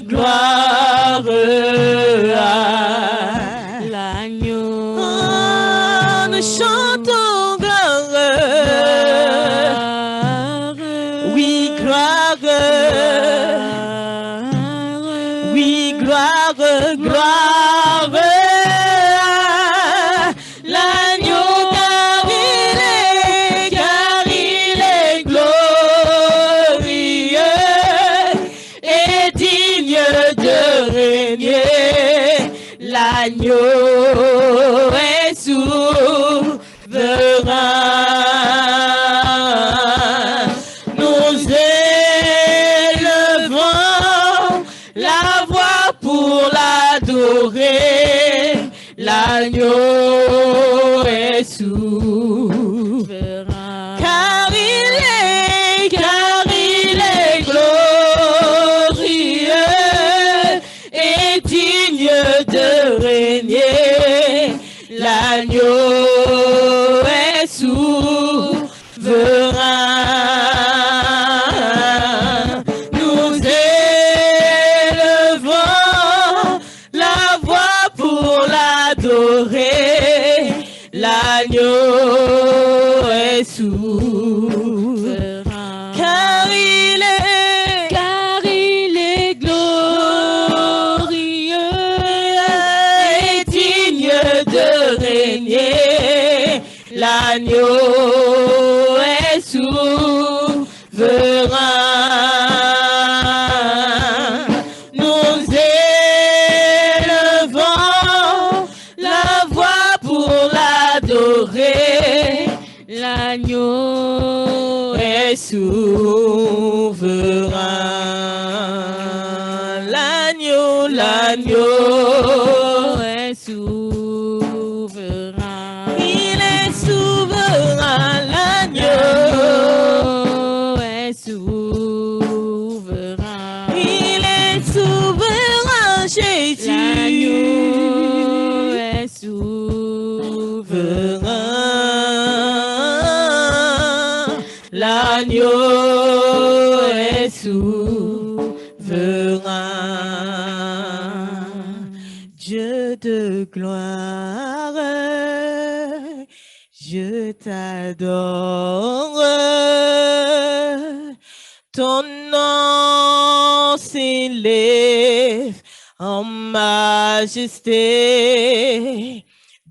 gloire à l'agneau. Nous chantons gloire. Oui, gloire. Oui, gloire, gloire à l'agneau, car il est glorieux et digne de régner. L'agneau est souverain. Nous élevons la voix pour l'adorer. L'agneau est souverain. Car il est glorieux et digne de régner. L'agneau est souverain. Nous élevons la voix pour l'adorer. L'agneau est souverain. Car il est glorieux et digne de régner. L'agneau est souverain. Nous élevons la voix pour l'adorer. L'agneau est souverain. L'agneau est souverain. Il est souverain. L'agneau est souverain. Il est souverain, Jésus. L'agneau est souverain. L'agneau est souverain. Dieu de gloire, je t'adore. Ton nom s'élève en majesté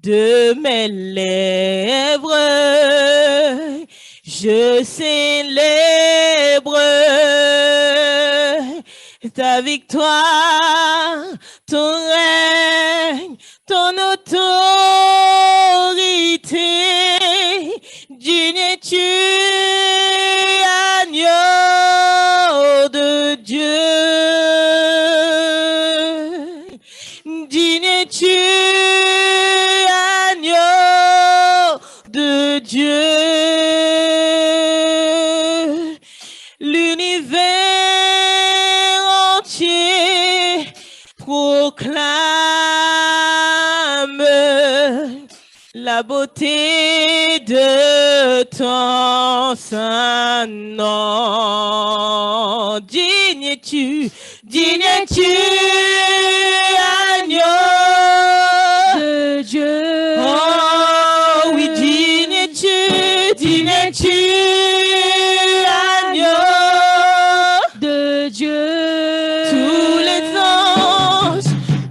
de mes lèvres. Je célèbre ta victoire, ton règne, ton autorité. Digne es-tu, agneau de Dieu. Digne es-tu, agneau de Dieu. L'univers entier proclame la beauté de ton saint nom. Digne es-tu, agneau de Dieu. Oh oui, digne es-tu, agneau de Dieu.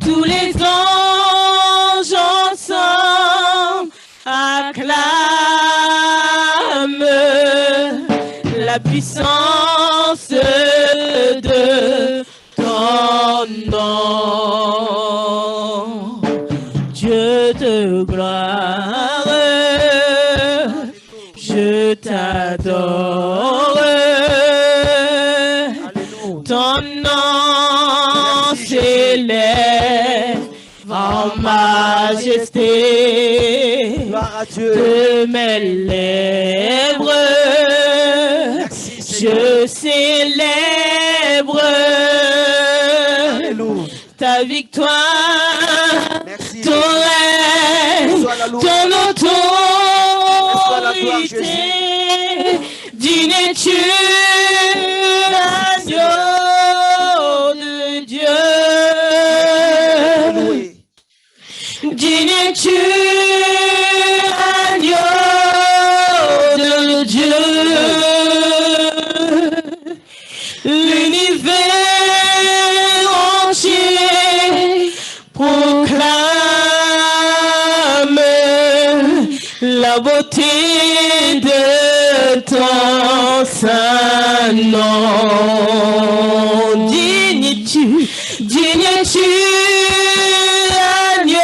Tous les anges ensemble acclament la puissance de ton nom. Dieu de gloire, je t'adore. Ton nom s'élève en majesté de mes lèvres. Je célèbre ta victoire, ton règne, ton autorité. Digne es-tu, agneau de Dieu. saint nom. Digne-tu, l'agneau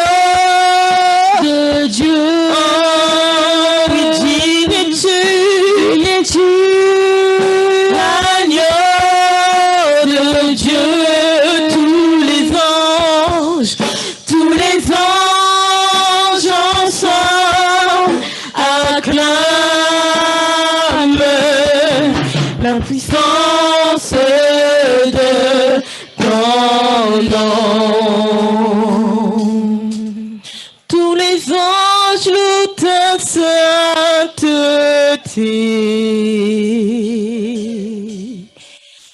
de Dieu. Oh, oui, digne-tu, l'agneau de Dieu. Tous les anges ensemble acclament la puissance de ton nom. Tous les anges louent ta sainteté.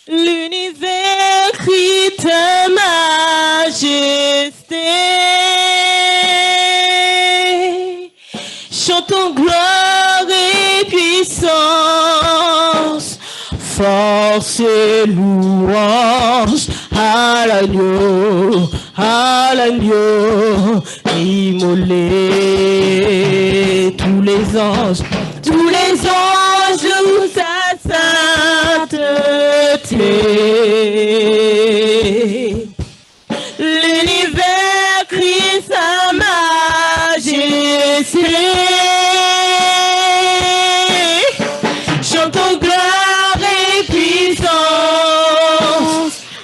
L'univers crie ta majesté. Chantons gloire et puissance, force et louange à l'agneau immolé. Tous les anges louent sa sainteté. L'univers crie sa majesté. Chantons gloire et puissance,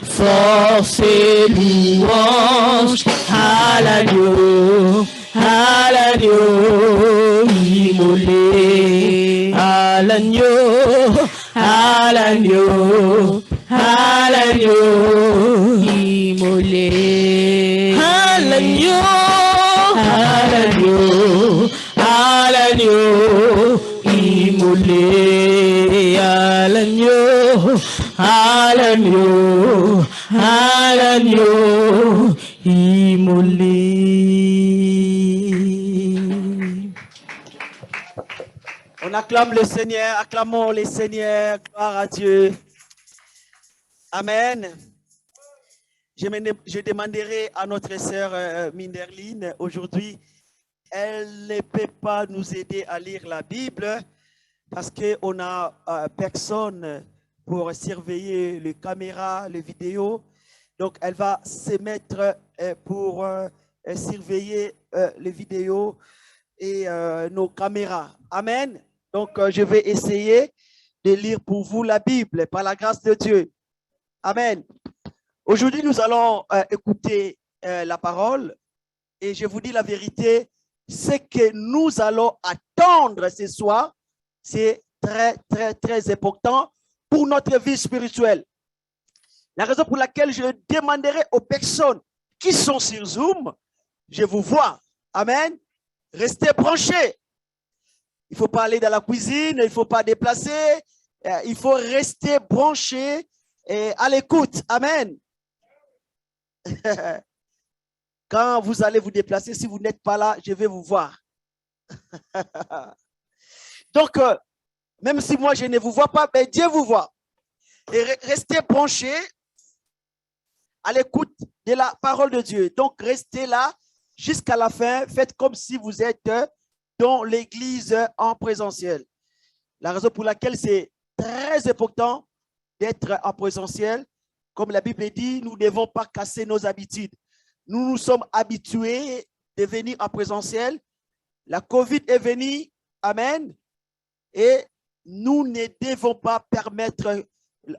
force et louange à l'agneau immolé. À l'agneau immolé. À l'agneau immolé. À l'agneau immolé. On acclame le Seigneur, acclamons le Seigneur, gloire à Dieu. Amen. Je demanderai à notre sœur Minderline, aujourd'hui, elle ne peut pas nous aider à lire la Bible parce qu'on n'a personne pour surveiller les caméras, les vidéos. Donc, elle va se mettre pour surveiller les vidéos et nos caméras. Amen. Donc, je vais essayer de lire pour vous la Bible par la grâce de Dieu. Amen. Aujourd'hui, nous allons écouter la parole et je vous dis la vérité, ce que nous allons attendre ce soir, c'est très, très, très important pour notre vie spirituelle. La raison pour laquelle je demanderai aux personnes qui sont sur Zoom, je vous vois. Amen. Restez branchés. Il ne faut pas aller dans la cuisine, il ne faut pas déplacer, il faut rester branché et à l'écoute. Amen. Quand vous allez vous déplacer, si vous n'êtes pas là, je vais vous voir. Donc, même si moi je ne vous vois pas, mais Dieu vous voit. Et restez branchés à l'écoute de la parole de Dieu. Donc, restez là jusqu'à la fin. Faites comme si vous êtes dans l'église en présentiel. La raison pour laquelle c'est très important d'être en présentiel, comme la Bible dit, nous ne devons pas casser nos habitudes. Nous nous sommes habitués de venir en présentiel. La COVID est venue, amen, et nous ne devons pas permettre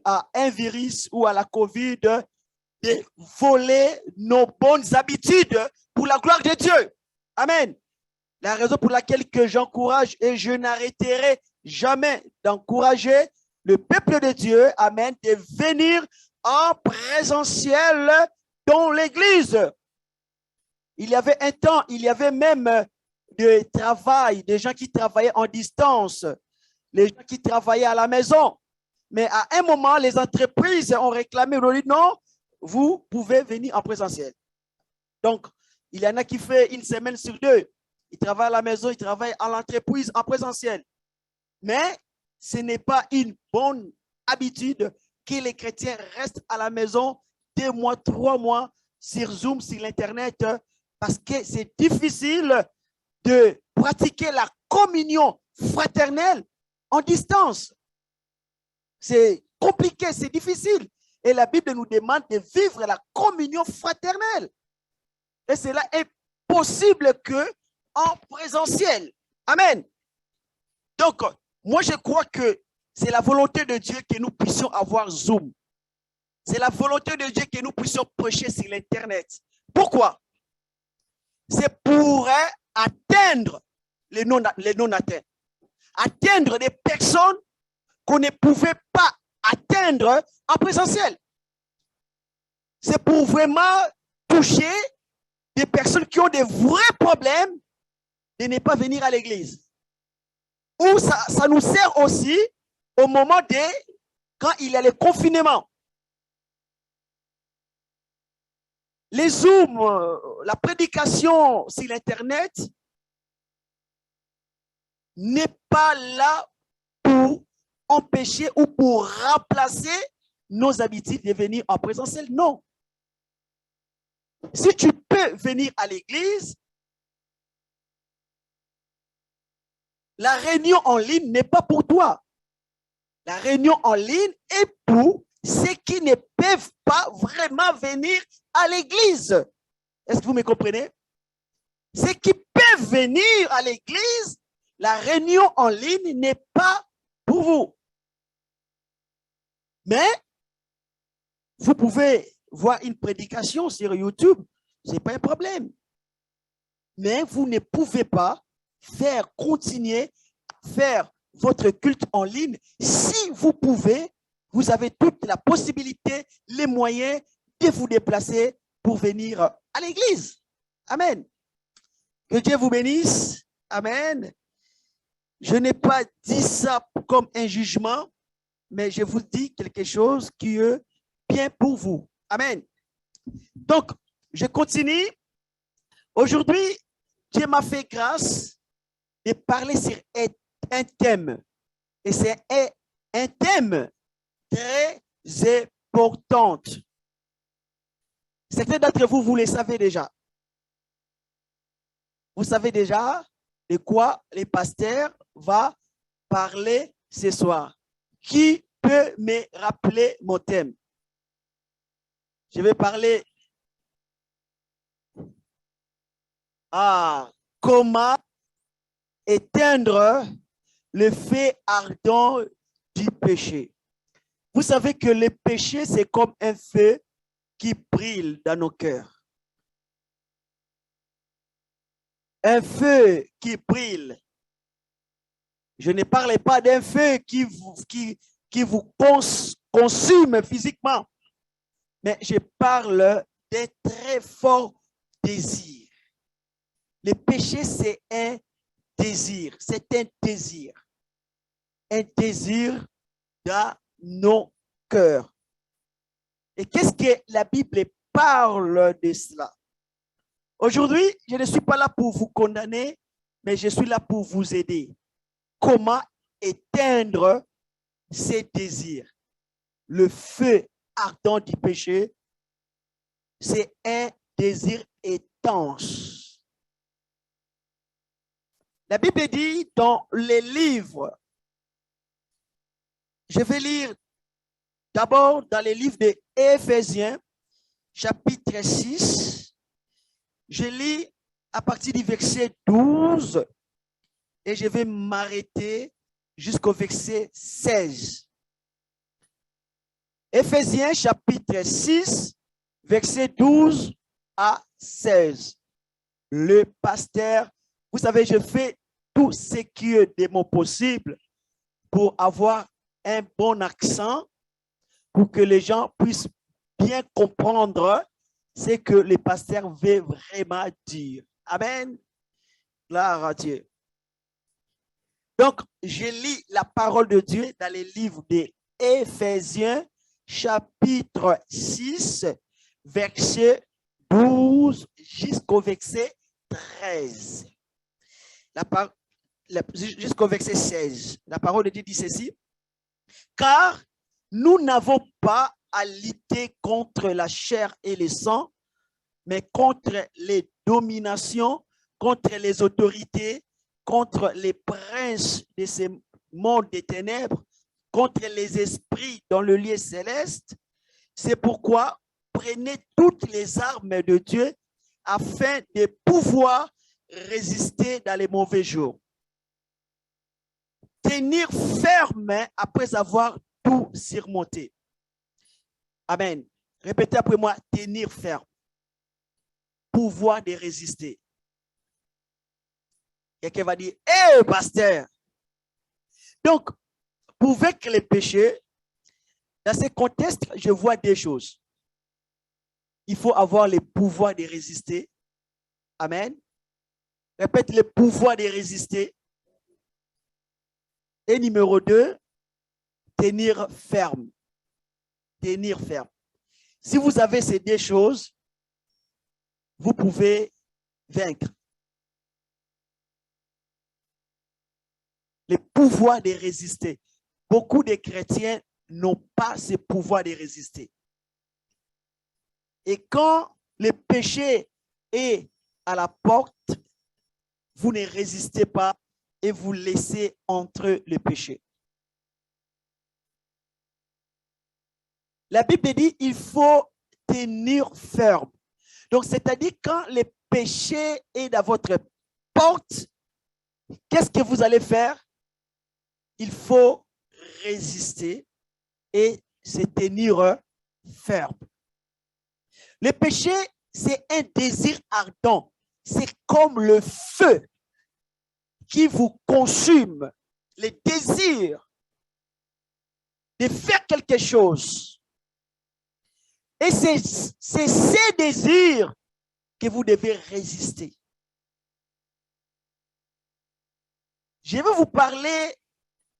à un virus ou à la COVID de voler nos bonnes habitudes pour la gloire de Dieu. Amen. La raison pour laquelle que j'encourage et je n'arrêterai jamais d'encourager le peuple de Dieu, amen, de venir en présentiel dans l'église. Il y avait un temps, il y avait même de travail, des gens qui travaillaient en distance, les gens qui travaillaient à la maison. Mais à un moment, les entreprises ont réclamé, ont dit non, vous pouvez venir en présentiel. Donc, il y en a qui font une semaine sur deux. Ils travaillent à la maison, ils travaillent à l'entreprise en présentiel. Mais ce n'est pas une bonne habitude que les chrétiens restent à la maison 2 mois, 3 mois sur Zoom, sur l'Internet, parce que c'est difficile de pratiquer la communion fraternelle en distance. c'est compliqué, c'est difficile. Et la Bible nous demande de vivre la communion fraternelle. Et cela est possible que en présentiel. Amen. Donc, moi, je crois que c'est la volonté de Dieu que nous puissions avoir Zoom. C'est la volonté de Dieu que nous puissions prêcher sur l'Internet. Pourquoi? C'est pour atteindre les non-atteints. Atteindre des personnes qu'on ne pouvait pas atteindre en présentiel. C'est pour vraiment toucher des personnes qui ont des vrais problèmes de ne pas venir à l'église. Ou ça nous sert aussi au moment quand il y a le confinement. Les Zooms, la prédication sur l'Internet n'est pas là pour empêcher ou pour remplacer nos habitudes de venir en présentiel. Non. Si tu peux venir à l'église, la réunion en ligne n'est pas pour toi. La réunion en ligne est pour ceux qui ne peuvent pas vraiment venir à l'église. Est-ce que vous me comprenez? Ceux qui peuvent venir à l'église, la réunion en ligne n'est pas pour vous. Mais vous pouvez voir une prédication sur YouTube, ce n'est pas un problème. Mais vous ne pouvez pas continuer à faire votre culte en ligne. Si vous pouvez, vous avez toute la possibilité, les moyens de vous déplacer pour venir à l'église. Amen. Que Dieu vous bénisse. Amen. Je n'ai pas dit ça comme un jugement, mais je vous dis quelque chose qui est bien pour vous. Amen. Donc, je continue. Aujourd'hui, Dieu m'a fait grâce de parler sur un thème. Et c'est un thème très important. Certains d'entre vous, vous le savez déjà. Vous savez déjà de quoi les pasteurs vont parler ce soir. Qui peut me rappeler mon thème? Je vais parler comment éteindre le feu ardent du péché. Vous savez que le péché, c'est comme un feu qui brille dans nos cœurs. Un feu qui brille. Je ne parle pas d'un feu qui vous consume physiquement, mais je parle d'un très fort désir. Le péché, c'est un désir. C'est un désir. Un désir dans nos cœurs. Et qu'est-ce que la Bible parle de cela? Aujourd'hui, je ne suis pas là pour vous condamner, mais je suis là pour vous aider. Comment éteindre ces désirs? Le feu ardent du péché, c'est un désir intense. La Bible dit dans les livres, je vais lire d'abord dans les livres de Éphésiens, chapitre 6. Je lis à partir du verset 12 et je vais m'arrêter jusqu'au verset 16. Éphésiens, chapitre 6, verset 12 à 16. Le pasteur, vous savez, je fais tout ce qui est de mon possible pour avoir un bon accent, pour que les gens puissent bien comprendre ce que le pasteur veut vraiment dire. Amen. Gloire à Dieu. Donc, je lis la parole de Dieu dans les livres des Éphésiens, chapitre 6, verset 12 jusqu'au verset 13. Jusqu'au verset 16. La parole de Dieu dit ceci. Car nous n'avons pas à lutter contre la chair et le sang, mais contre les dominations, contre les autorités, contre les princes de ce monde des ténèbres, contre les esprits dans le lieu céleste. C'est pourquoi prenez toutes les armes de Dieu afin de pouvoir résister dans les mauvais jours. Tenir ferme après avoir tout surmonté. Amen. Répétez après moi, tenir ferme. Pouvoir de résister. Quelqu'un va dire, hé, pasteur. Donc, pour vaincre les péchés, dans ce contexte, je vois deux choses. Il faut avoir le pouvoir de résister. Amen. Répète, le pouvoir de résister. Et numéro 2, tenir ferme. Tenir ferme. Si vous avez ces deux choses, vous pouvez vaincre. Le pouvoir de résister. Beaucoup de chrétiens n'ont pas ce pouvoir de résister. Et quand le péché est à la porte, vous ne résistez pas et vous laissez entrer le péché. La Bible dit il faut tenir ferme. Donc, c'est-à-dire quand le péché est dans votre porte, qu'est-ce que vous allez faire? Il faut résister et se tenir ferme. Le péché, c'est un désir ardent. C'est comme le feu qui vous consume. Le désir de faire quelque chose. Et c'est ces désirs que vous devez résister. Je vais vous parler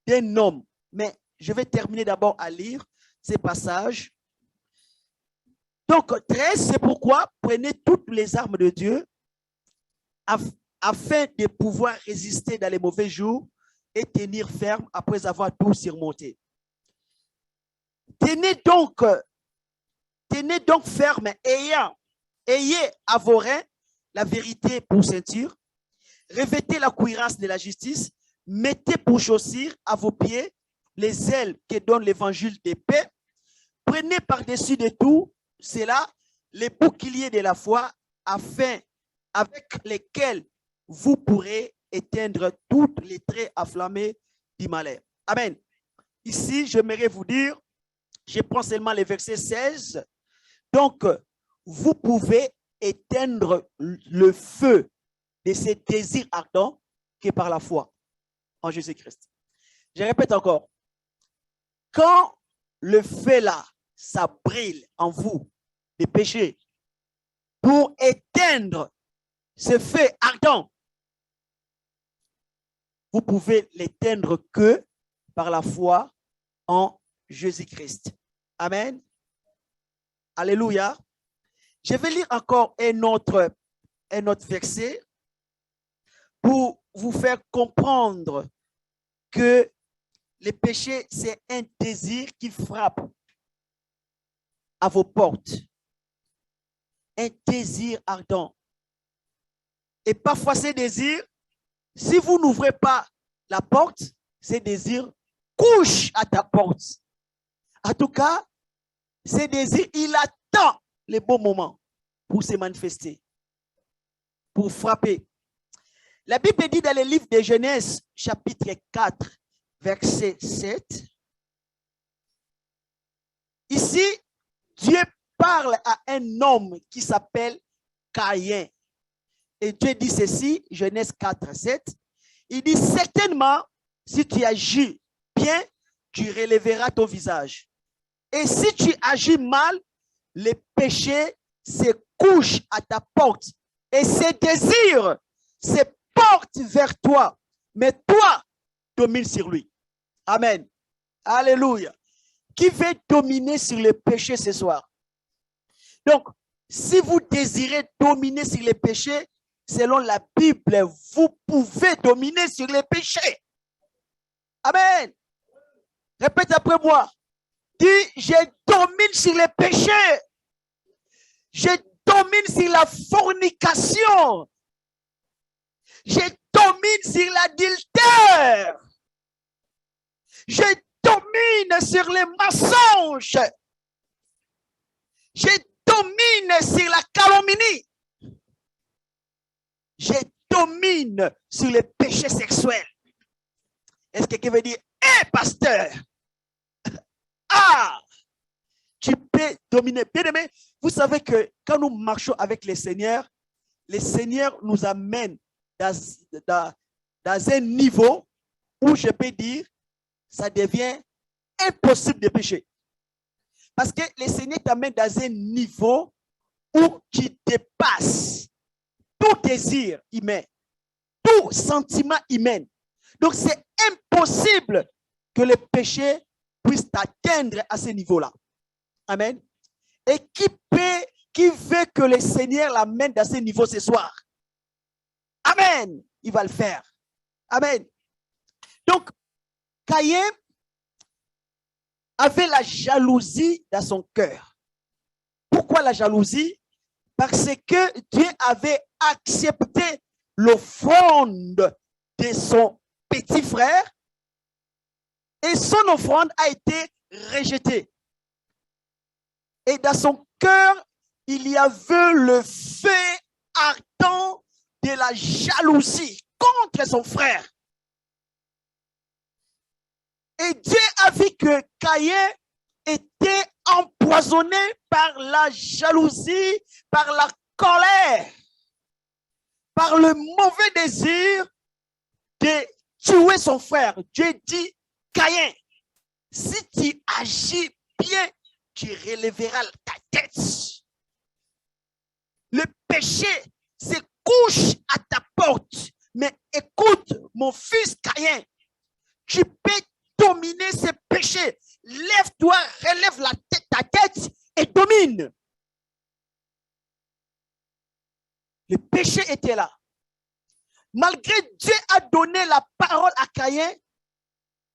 d'un homme, mais je vais terminer d'abord à lire ces passages. Donc, 13, c'est pourquoi prenez toutes les armes de Dieu afin de pouvoir résister dans les mauvais jours et tenir ferme après avoir tout surmonté. Tenez donc ferme, ayez à vos reins la vérité pour ceinture, revêtez la cuirasse de la justice, mettez pour chaussures à vos pieds les ailes que donne l'évangile de paix, prenez par-dessus de tout cela les boucliers de la foi afin avec lesquels vous pourrez éteindre toutes les traits enflammés du malheur. Amen. Ici, j'aimerais vous dire, je prends seulement le verset 16. Donc, vous pouvez éteindre le feu de ces désirs ardents que par la foi en Jésus-Christ. Je répète encore. Quand le feu là, ça brille en vous, les péchés, pour éteindre ce feu ardent, vous pouvez l'éteindre que par la foi en Jésus-Christ. Amen. Alléluia. Je vais lire encore un autre verset pour vous faire comprendre que le péché, c'est un désir qui frappe à vos portes. Un désir ardent. Et parfois, ces désirs, si vous n'ouvrez pas la porte, ces désirs couchent à ta porte. En tout cas, ces désirs, il attend les bons moments pour se manifester, pour frapper. La Bible dit dans le livre de Genèse, chapitre 4, verset 7. Ici, Dieu parle à un homme qui s'appelle Caïn. Et Dieu dit ceci, Genèse 4, 7. Il dit, certainement, si tu agis bien, tu relèveras ton visage. Et si tu agis mal, le péché se couche à ta porte. Et ses désirs se portent vers toi. Mais toi, domine sur lui. Amen. Alléluia. Qui veut dominer sur le péché ce soir? Donc, si vous désirez dominer sur le péché, selon la Bible, vous pouvez dominer sur les péchés. Amen. Répète après moi. Dis, je domine sur les péchés. Je domine sur la fornication. Je domine sur l'adultère. Je domine domine sur les mensonges. Je domine sur la calomnie. Je domine sur les péchés sexuels. Est-ce que quelqu'un veut dire, hé, pasteur, ah, tu peux dominer. Bien aimé, vous savez que quand nous marchons avec le Seigneur nous amène dans un niveau où je peux dire, ça devient impossible de pécher. Parce que le Seigneur t'amène dans un niveau où tu dépasses tout désir humain, tout sentiment humain. Donc, c'est impossible que le péché puisse t'atteindre à ce niveau-là. Amen. Et qui veut que le Seigneur l'amène dans ce niveau ce soir? Amen. Il va le faire. Amen. Donc, Caïn avait la jalousie dans son cœur. Pourquoi la jalousie? Parce que Dieu avait accepté l'offrande de son petit frère et son offrande a été rejetée. Et dans son cœur, il y avait le feu ardent de la jalousie contre son frère. Et Dieu a vu que Caïn était empoisonné par la jalousie, par la colère, par le mauvais désir de tuer son frère. Dieu dit, Caïn, si tu agis bien, tu relèveras ta tête. Le péché se couche à ta porte. Mais écoute, mon fils Caïn, tu peux dominer ce péché. Lève-toi, relève ta tête et domine. Le péché était là. Malgré Dieu a donné la parole à Caïn,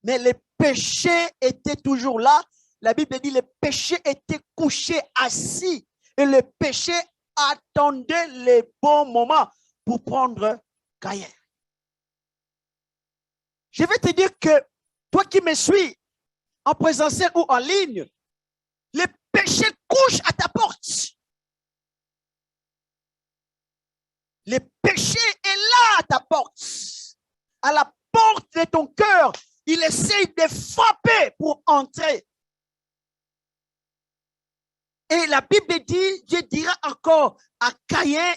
mais le péché était toujours là. La Bible dit le péché était couché assis et le péché attendait les bons moments pour prendre Caïn. Je vais te dire que toi qui me suis en présentiel ou en ligne, le péché couche à ta porte. Le péché est là à ta porte. À la porte de ton cœur, il essaye de frapper pour entrer. Et la Bible dit, Dieu dira encore à Caïn,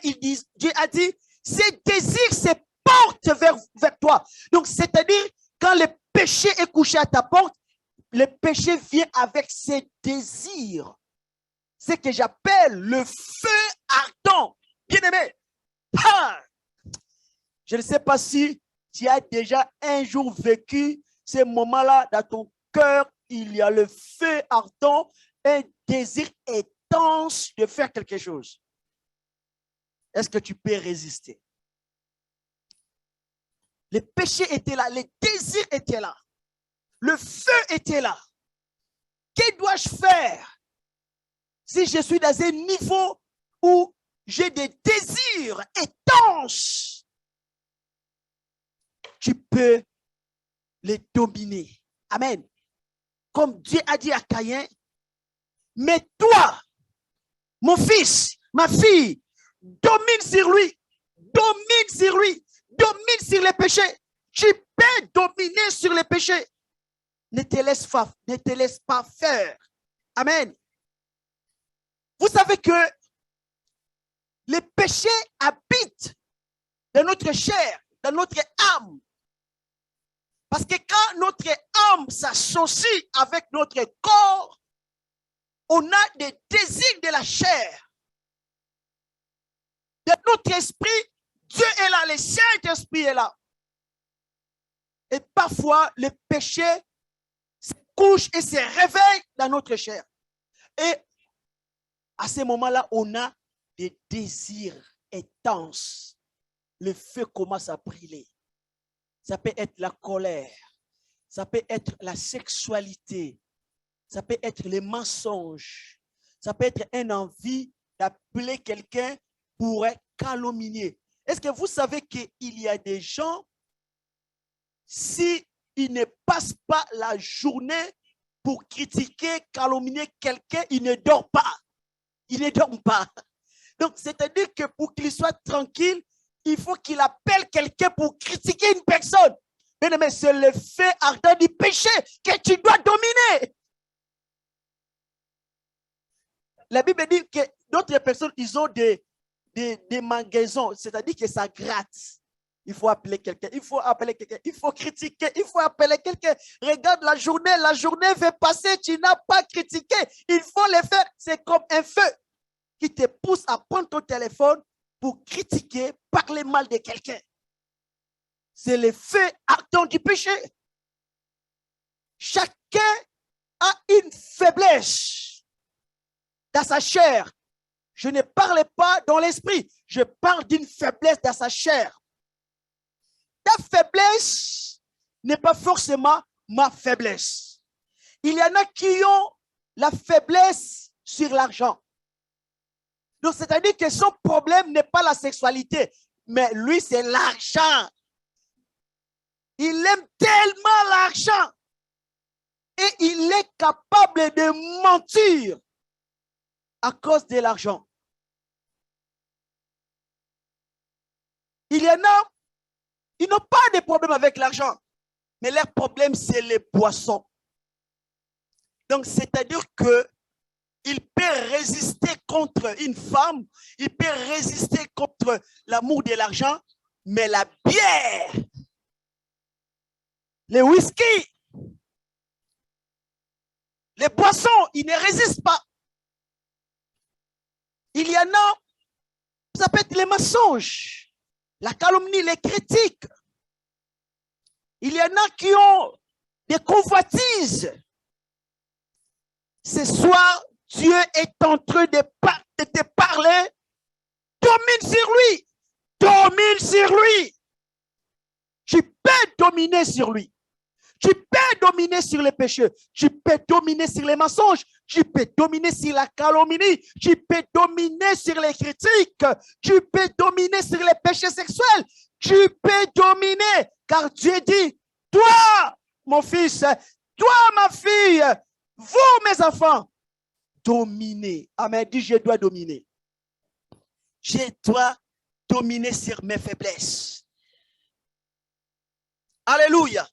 Dieu a dit, ses désirs se portent vers toi. Donc, c'est-à-dire, quand le péché est couché à ta porte, le péché vient avec ses désirs. C'est ce que j'appelle le feu ardent. Bien-aimé, je ne sais pas si tu as déjà un jour vécu ces moments-là dans ton cœur, il y a le feu ardent, un désir intense de faire quelque chose. Est-ce que tu peux résister? Le péché était là, les désirs étaient là, le feu était là. Que dois-je faire si je suis dans un niveau où j'ai des désirs intenses? Tu peux les dominer. Amen. Comme Dieu a dit à Caïn, mais toi, mon fils, ma fille, domine sur lui, domine sur lui, domine sur les péchés. Tu peux dominer sur les péchés. Ne te laisse pas faire. Amen. Vous savez que les péchés habitent dans notre chair, dans notre âme. Parce que quand notre âme s'associe avec notre corps, on a des désirs de la chair. De notre esprit, Dieu est là, le Saint-Esprit est là. Et parfois, le péché se couche et se réveille dans notre chair. Et à ce moment-là, on a des désirs intenses. Le feu commence à brûler. Ça peut être la colère. Ça peut être la sexualité. Ça peut être les mensonges. Ça peut être une envie d'appeler quelqu'un pour calomnier. Est-ce que vous savez qu'il y a des gens, si il ne passe pas la journée pour critiquer, calomnier quelqu'un, il ne dort pas. Il ne dort pas. Donc, c'est-à-dire que pour qu'il soit tranquille, il faut qu'il appelle quelqu'un pour critiquer une personne. Mais c'est le feu ardent du péché que tu dois dominer. La Bible dit que d'autres personnes, ils ont des magasins, c'est-à-dire que ça gratte. Il faut appeler quelqu'un, il faut appeler quelqu'un, il faut critiquer, il faut appeler quelqu'un. Regarde la journée va passer, tu n'as pas critiqué. Il faut le faire. C'est comme un feu qui te pousse à prendre ton téléphone pour critiquer, parler mal de quelqu'un. C'est le feu ardent du péché. Chacun a une faiblesse dans sa chair. Je ne parle pas dans l'esprit, je parle d'une faiblesse dans sa chair. Ta faiblesse n'est pas forcément ma faiblesse. Il y en a qui ont la faiblesse sur l'argent. Donc, c'est-à-dire que son problème n'est pas la sexualité, mais lui, c'est l'argent. Il aime tellement l'argent et il est capable de mentir à cause de l'argent. Il y en a, ils n'ont pas de problème avec l'argent, mais leur problème, c'est les boissons. Donc, c'est-à-dire qu'il peut résister contre une femme, il peut résister contre l'amour de l'argent, mais la bière, le whisky, les boissons, il ne résiste pas. Il y en a, ça peut être les mensonges, la calomnie, les critiques. Il y en a qui ont des convoitises. Ce soir, Dieu est en train de te parler. Domine sur lui. Domine sur lui. Tu peux dominer sur lui. Tu peux dominer sur les péchés. Tu peux dominer sur les mensonges. Tu peux dominer sur la calomnie. Tu peux dominer sur les critiques. Tu peux dominer sur les péchés sexuels. Tu peux dominer. Car Dieu dit, toi, mon fils, toi, ma fille, vous, mes enfants, dominez. Amen. Dis, je dois dominer. Je dois dominer sur mes faiblesses. Alléluia.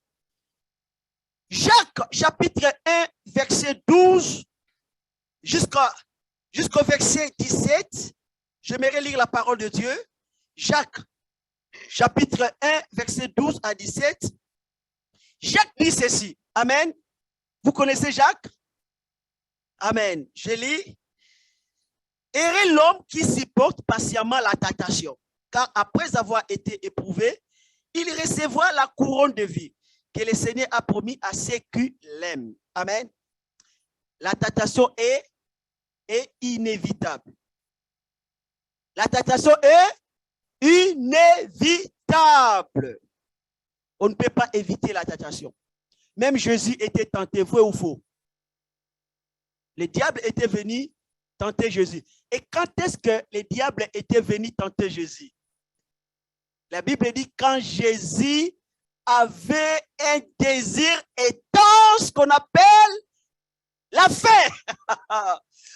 Jacques, chapitre 1, verset 12, jusqu'au verset 17. J'aimerais lire la parole de Dieu. Jacques, chapitre 1, verset 12 à 17. Jacques dit ceci. Amen. Vous connaissez Jacques? Amen. Je lis. Heureux l'homme qui supporte patiemment la tentation, car après avoir été éprouvé, il recevra la couronne de vie que le Seigneur a promis à ceux qui l'aiment. Amen. La tentation est inévitable. La tentation est inévitable. On ne peut pas éviter la tentation. Même Jésus était tenté, vrai ou faux? Le diable était venu tenter Jésus. Et quand est-ce que le diable était venu tenter Jésus? La Bible dit quand Jésus avait un désir intense qu'on appelle la faim.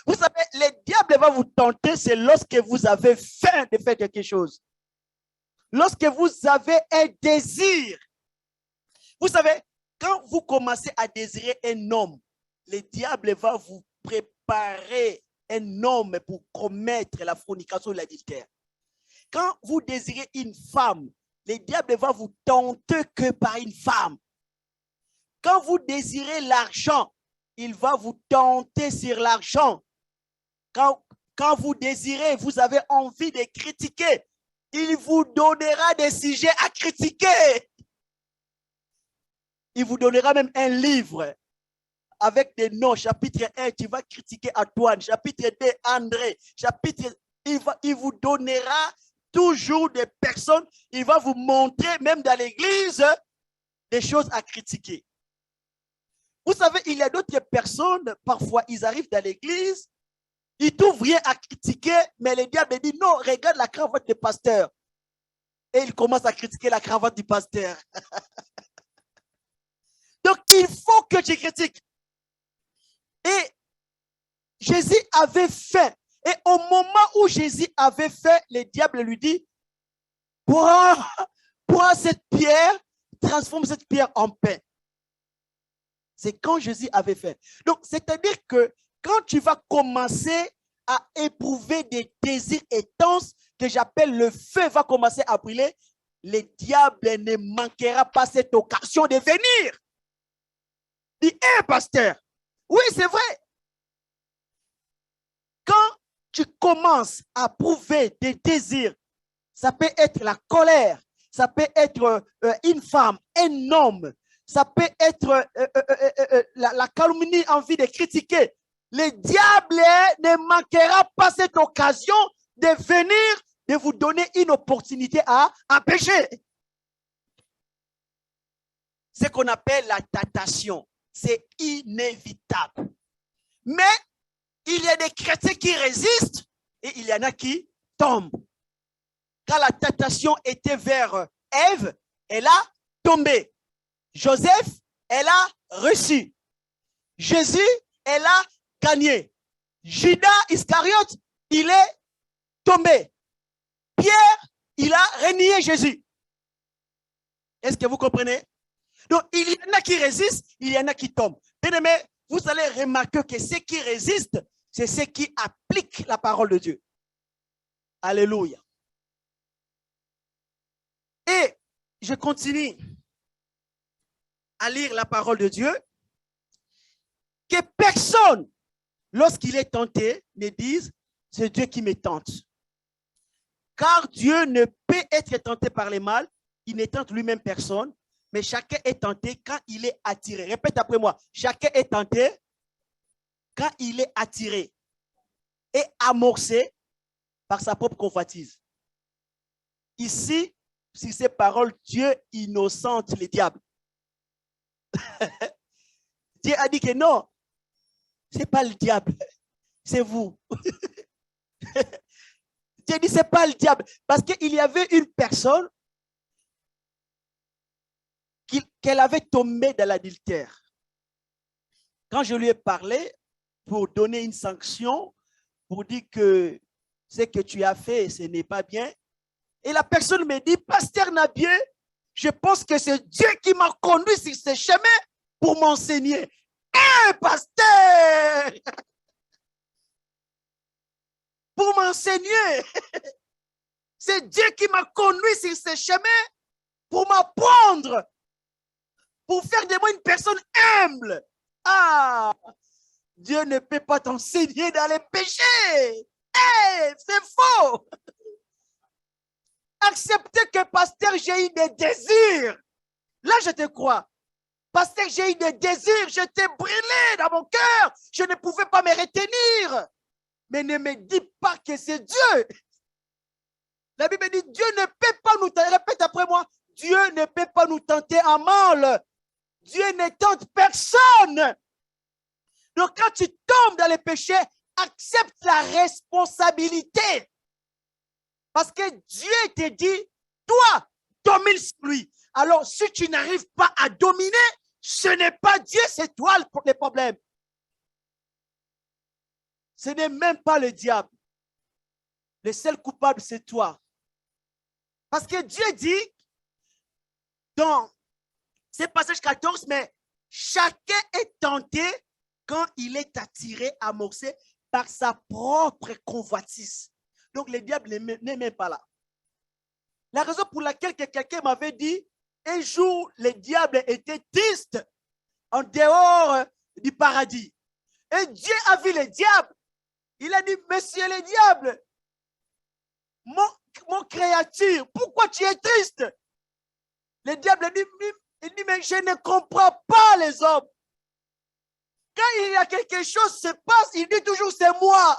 Vous savez, le diable va vous tenter, c'est lorsque vous avez faim de faire quelque chose. Lorsque vous avez un désir. Vous savez, quand vous commencez à désirer un homme, le diable va vous préparer un homme pour commettre la fornication et l'adultère. Quand vous désirez une femme, le diable va vous tenter que par une femme. Quand vous désirez l'argent, il va vous tenter sur l'argent. Quand vous désirez, vous avez envie de critiquer, il vous donnera des sujets à critiquer. Il vous donnera même un livre avec des noms. Chapitre 1, tu vas critiquer Antoine. Chapitre 2, André. Il vous donnera toujours des personnes. Il va vous montrer, même dans l'église, des choses à critiquer. Vous savez, il y a d'autres personnes, parfois, ils arrivent dans l'église, ils ne trouvent rien à critiquer, mais le diable dit, non, regarde la cravate du pasteur. Et il commence à critiquer la cravate du pasteur. Donc, il faut que tu critiques. Et Jésus avait fait. Et au moment où Jésus avait fait, le diable lui dit, prends cette pierre, transforme cette pierre en pain. C'est quand Jésus avait fait. Donc, c'est-à-dire que quand tu vas commencer à éprouver des désirs intenses, que j'appelle le feu va commencer à brûler, le diable ne manquera pas cette occasion de venir. Dis, hé, pasteur, oui, c'est vrai. Quand tu commences à prouver des désirs, ça peut être la colère, ça peut être une femme, un homme, ça peut être la calomnie, envie de critiquer. Le diable ne manquera pas cette occasion de venir, de vous donner une opportunité à pécher. Ce qu'on appelle la tentation, c'est inévitable. Mais il y a des chrétiens qui résistent et il y en a qui tombent. Quand la tentation était vers Ève, elle a tombé. Joseph, elle a reçu. Jésus, elle a gagné. Judas Iscariote, il est tombé. Pierre, il a renié Jésus. Est-ce que vous comprenez? Donc, il y en a qui résistent, il y en a qui tombent. Bien-aimés, vous allez remarquer que ceux qui résistent, c'est ceux qui appliquent la parole de Dieu. Alléluia. Et je continue à lire la parole de Dieu. Que personne, lorsqu'il est tenté, ne dise, c'est Dieu qui me tente. Car Dieu ne peut être tenté par le mal, il ne tente lui-même personne, mais chacun est tenté quand il est attiré. Répète après moi, chacun est tenté quand il est attiré et amorcé par sa propre convoitise. Ici, si ces paroles, Dieu innocente les diables. Dieu a dit que non, ce n'est pas le diable, c'est vous. Dieu dit, ce n'est pas le diable. Parce qu'il y avait une personne qu'elle avait tombé dans l'adultère. Quand je lui ai parlé pour donner une sanction, pour dire que ce que tu as fait, ce n'est pas bien, et la personne me dit, pasteur Nabié, je pense que c'est Dieu qui m'a conduit sur ce chemin pour m'enseigner. Hé, pasteur! Pour m'enseigner. C'est Dieu qui m'a conduit sur ce chemin pour m'apprendre, pour faire de moi une personne humble. Ah! Dieu ne peut pas t'enseigner dans les péchés. Hey, c'est faux. Accepter que, pasteur, j'ai eu des désirs. Là, je te crois. Pasteur, j'ai eu des désirs. J'étais brûlé dans mon cœur. Je ne pouvais pas me retenir. Mais ne me dis pas que c'est Dieu. La Bible dit, Dieu ne peut pas nous tenter. Répète après moi. Dieu ne peut pas nous tenter en mal. Dieu ne tente personne. Donc, quand tu tombes dans les péchés, accepte la responsabilité. Parce que Dieu te dit, toi, domine sur lui. Alors, si tu n'arrives pas à dominer, ce n'est pas Dieu, c'est toi le problème. Ce n'est même pas le diable. Le seul coupable, c'est toi. Parce que Dieu dit, dans ce passage 14, mais chacun est tenté quand il est attiré, amorcé par sa propre convoitise. Donc, le diable n'est même pas là. La raison pour laquelle quelqu'un m'avait dit, un jour, le diable était triste en dehors du paradis. Et Dieu a vu le diable. Il a dit, monsieur le diable, mon créature, pourquoi tu es triste? Le diable dit, mais je ne comprends pas les hommes. Quand il y a quelque chose qui se passe, il dit toujours, c'est moi.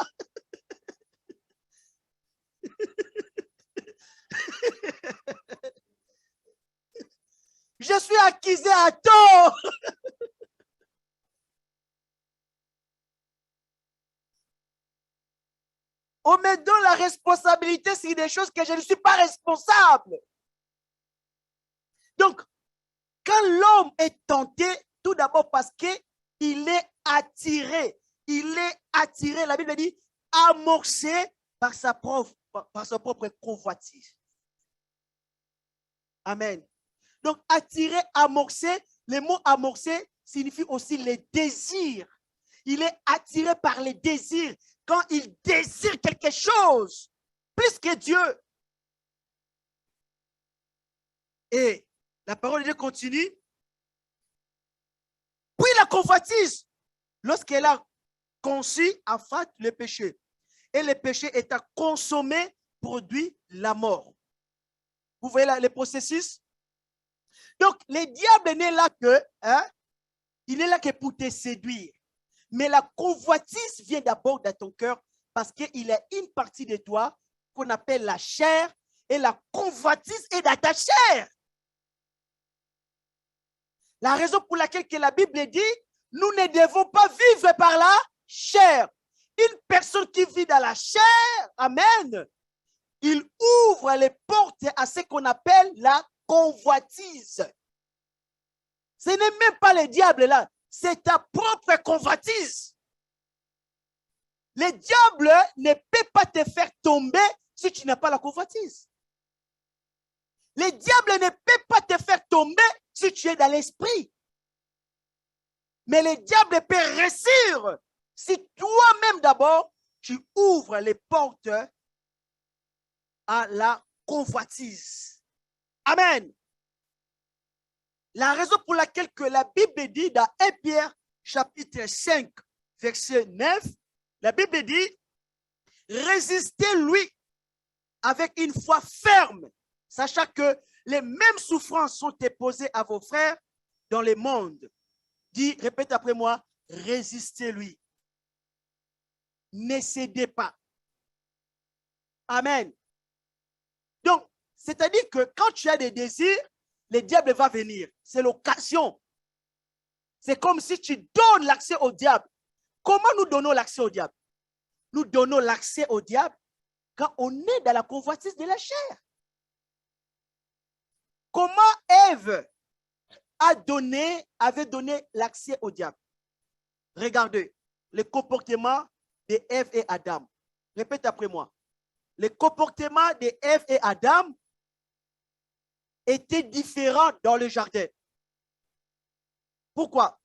Je suis accusé à tort. On me donne la responsabilité sur des choses que je ne suis pas responsable. Donc, quand l'homme est tenté, Tout d'abord parce qu'il est attiré. Il est attiré. La Bible dit amorcé par sa propre convoitise. Amen. Donc, attiré, amorcé, le mot amorcé signifie aussi les désirs. Il est attiré par les désirs. Quand il désire quelque chose, plus que Dieu. Et la parole de Dieu continue. Puis la convoitise, lorsqu'elle a conçu, affate le péché. Et le péché étant consommé, produit la mort. Vous voyez là, le processus? Donc, le diable n'est là que, il n'est là que pour te séduire. Mais la convoitise vient d'abord dans ton cœur parce qu'il y a une partie de toi qu'on appelle la chair et la convoitise est dans ta chair. La raison pour laquelle que la Bible dit, nous ne devons pas vivre par la chair. Une personne qui vit dans la chair, amen, il ouvre les portes à ce qu'on appelle la convoitise. Ce n'est même pas le diable là, c'est ta propre convoitise. Le diable ne peut pas te faire tomber si tu n'as pas la convoitise. Le diable ne peut pas te faire tomber si tu es dans l'esprit. Mais le diable peut réussir si toi-même d'abord, tu ouvres les portes à la convoitise. Amen. La raison pour laquelle que la Bible dit dans 1 Pierre chapitre 5 verset 9, la Bible dit, résistez-lui avec une foi ferme, sachant que les mêmes souffrances sont imposées à vos frères dans le monde. Dis, répète après moi, résistez-lui. Ne cédez pas. Amen. Donc, c'est-à-dire que quand tu as des désirs, le diable va venir. C'est l'occasion. C'est comme si tu donnes l'accès au diable. Comment nous donnons l'accès au diable? Nous donnons l'accès au diable quand on est dans la convoitise de la chair. Comment Ève avait donné l'accès au diable? Regardez le comportement de Ève et Adam. Répète après moi. Le comportement de Ève et Adam était différent dans le jardin. Pourquoi?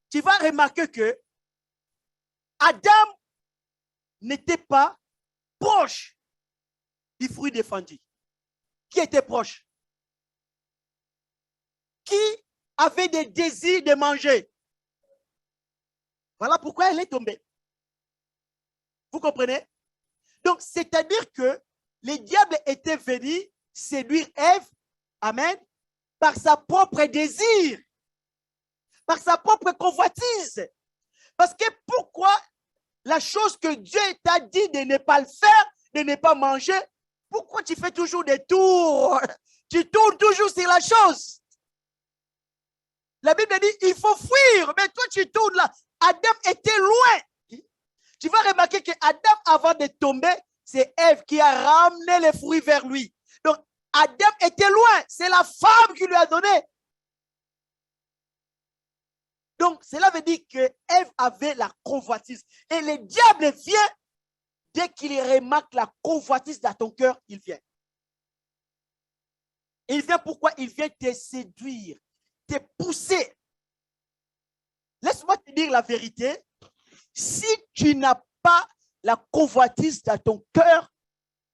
Tu vas remarquer que Adam n'était pas proche du fruit défendu. Qui était proche? Qui avait des désirs de manger? Voilà pourquoi elle est tombée. Vous comprenez? Donc, c'est-à-dire que le diable était venu séduire Ève, amen, par sa propre désir, par sa propre convoitise. Parce que pourquoi la chose que Dieu t'a dit de ne pas le faire, de ne pas manger, pourquoi tu fais toujours des tours? Tu tournes toujours sur la chose. La Bible dit, il faut fuir, mais toi tu tournes là. Adam était loin. Tu vas remarquer que Adam, avant de tomber, c'est Ève qui a ramené les fruits vers lui. Donc, Adam était loin. C'est la femme qui lui a donné. Donc, cela veut dire que Ève avait la convoitise. Et le diable vient, dès qu'il remarque la convoitise dans ton cœur, il vient. Il vient pourquoi? Il vient te séduire, te pousser. Laisse-moi te dire la vérité. Si tu n'as pas la convoitise dans ton cœur,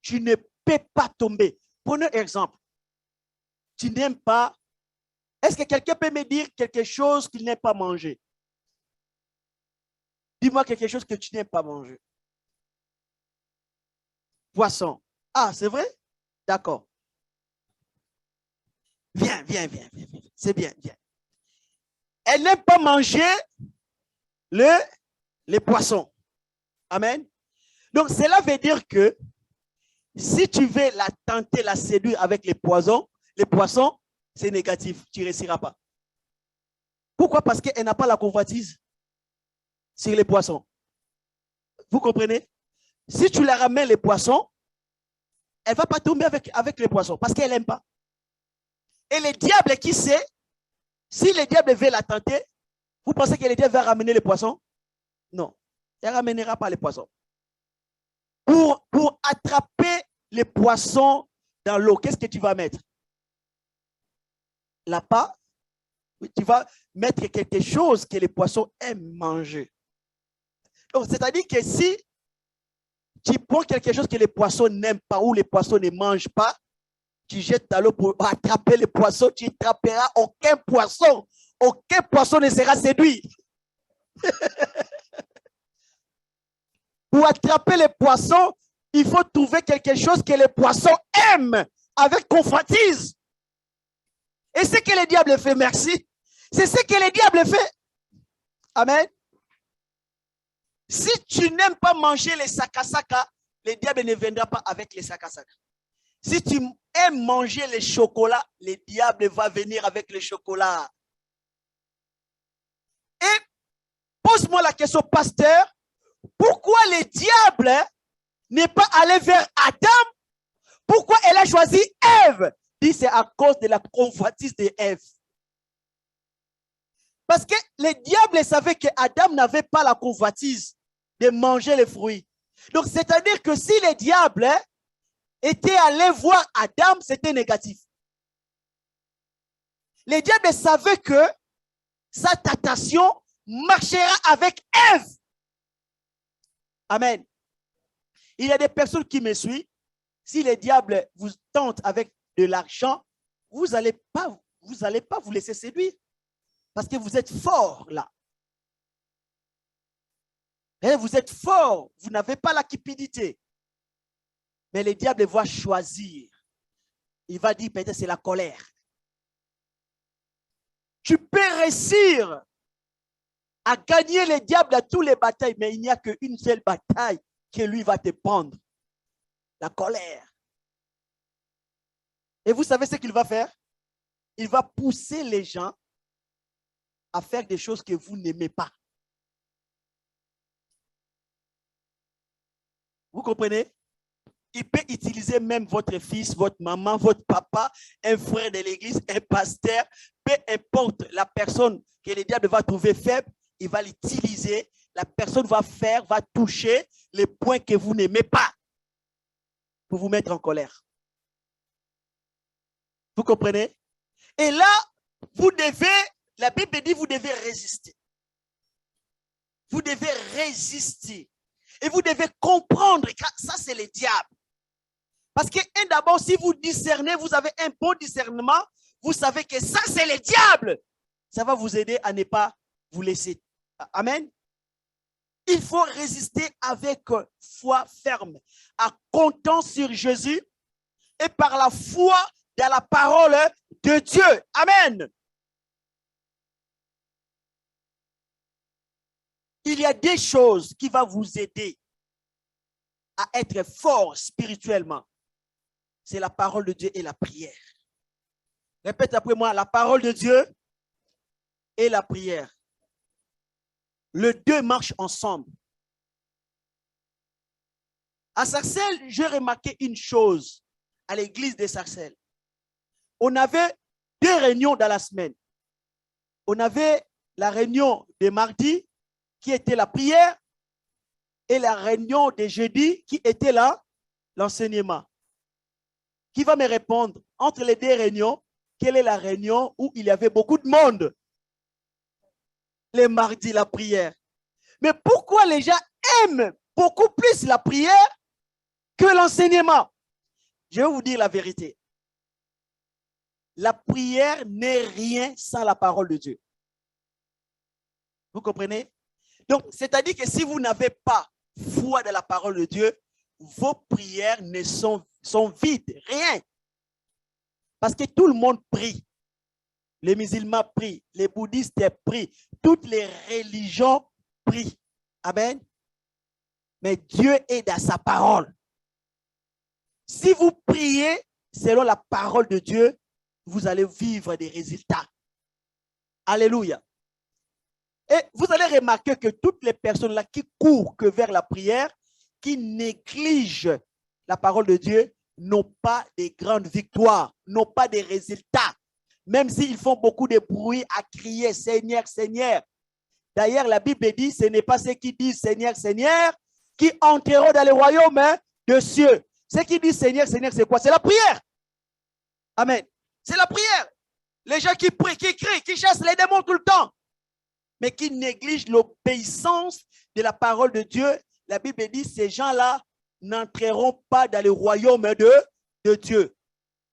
tu ne peux pas tomber. Prenons un exemple. Tu n'aimes pas. Est-ce que quelqu'un peut me dire quelque chose qu'il n'aime pas manger? Dis-moi quelque chose que tu n'aimes pas manger. Poisson. Ah, c'est vrai? D'accord. Viens. C'est bien, viens. Elle n'aime pas manger les poissons. Amen. Donc, cela veut dire que si tu veux la tenter, la séduire avec les poissons, c'est négatif. Tu ne réussiras pas. Pourquoi? Parce qu'elle n'a pas la convoitise sur les poissons. Vous comprenez? Si tu la ramènes les poissons, elle ne va pas tomber avec les poissons parce qu'elle n'aime pas. Et le diable qui sait, Si le diable veut la tenter, vous pensez que le diable va ramener les poissons? Non, il ne ramènera pas les poissons. Pour attraper les poissons dans l'eau, qu'est-ce que tu vas mettre? L'appât? Tu vas mettre quelque chose que les poissons aiment manger. Donc, c'est-à-dire que si tu prends quelque chose que les poissons n'aiment pas ou les poissons ne mangent pas, tu jettes dans l'eau pour attraper les poissons, tu n'attraperas aucun poisson. Aucun poisson ne sera séduit. Pour attraper les poissons, il faut trouver quelque chose que les poissons aiment avec convoitise. Et ce que le diable fait, merci, c'est ce que le diable fait. Amen. Si tu n'aimes pas manger les sakasaka, le diable ne viendra pas avec les sakasaka. Si tu aimes manger les chocolats, le diable va venir avec le chocolat. Et pose-moi la question, pasteur, pourquoi le diable n'est pas allé vers Adam? Pourquoi elle a choisi Ève? Dit c'est à cause de la convoitise d'Ève. Parce que le diable savait que Adam n'avait pas la convoitise de manger les fruits. Donc, c'est-à-dire que si le diable était allé voir Adam, c'était négatif. Le diable savait que sa tentation marchera avec Ève. Amen. Il y a des personnes qui me suivent. Si le diable vous tente avec de l'argent, vous n'allez pas vous laisser séduire. Parce que vous êtes fort là. Et vous êtes fort. Vous n'avez pas la cupidité. Mais le diable va choisir. Il va dire peut-être c'est la colère. Tu peux réussir à gagner le diable à toutes les batailles, mais il n'y a qu'une seule bataille que lui va te prendre. La colère. Et vous savez ce qu'il va faire? Il va pousser les gens à faire des choses que vous n'aimez pas. Vous comprenez? Il peut utiliser même votre fils, votre maman, votre papa, un frère de l'église, un pasteur, peu importe la personne que le diable va trouver faible, il va l'utiliser. La personne va toucher les points que vous n'aimez pas pour vous mettre en colère. Vous comprenez? Et là, vous devez, la Bible dit, vous devez résister. Vous devez résister. Et vous devez comprendre que ça, c'est le diable. Parce que d'abord, si vous discernez, vous avez un bon discernement, vous savez que ça, c'est le diable. Ça va vous aider à ne pas vous laisser. Amen. Il faut résister avec foi ferme, en comptant sur Jésus et par la foi dans la parole de Dieu. Amen. Il y a des choses qui vont vous aider à être fort spirituellement. C'est la parole de Dieu et la prière. Répète après moi, la parole de Dieu et la prière. Les deux marchent ensemble. À Sarcelles, j'ai remarqué une chose à l'église de Sarcelles. On avait deux réunions dans la semaine. On avait la réunion de mardi qui était la prière et la réunion de jeudi qui était l'enseignement. Qui va me répondre entre les deux réunions, quelle est la réunion où il y avait beaucoup de monde? Les mardis, la prière. Mais pourquoi les gens aiment beaucoup plus la prière que l'enseignement? Je vais vous dire la vérité. La prière n'est rien sans la parole de Dieu. Vous comprenez? Donc, c'est-à-dire que si vous n'avez pas foi dans la parole de Dieu, vos prières sont vides, rien. Parce que tout le monde prie. Les musulmans prient, les bouddhistes prient, toutes les religions prient. Amen. Mais Dieu est dans sa parole. Si vous priez selon la parole de Dieu, vous allez vivre des résultats. Alléluia. Et vous allez remarquer que toutes les personnes là qui courent que vers la prière, qui négligent la parole de Dieu, n'ont pas de grandes victoires, n'ont pas de résultats. même s'ils font beaucoup de bruit à crier Seigneur, Seigneur. D'ailleurs, la Bible dit, ce n'est pas ceux qui disent Seigneur, Seigneur, qui entreront dans le royaume de cieux. Ceux qui disent Seigneur, Seigneur, c'est quoi? C'est la prière. Amen. C'est la prière. Les gens qui prient, qui crient, qui chassent les démons tout le temps, mais qui négligent l'obéissance de la parole de Dieu. La Bible dit, ces gens-là n'entreront pas dans le royaume de Dieu.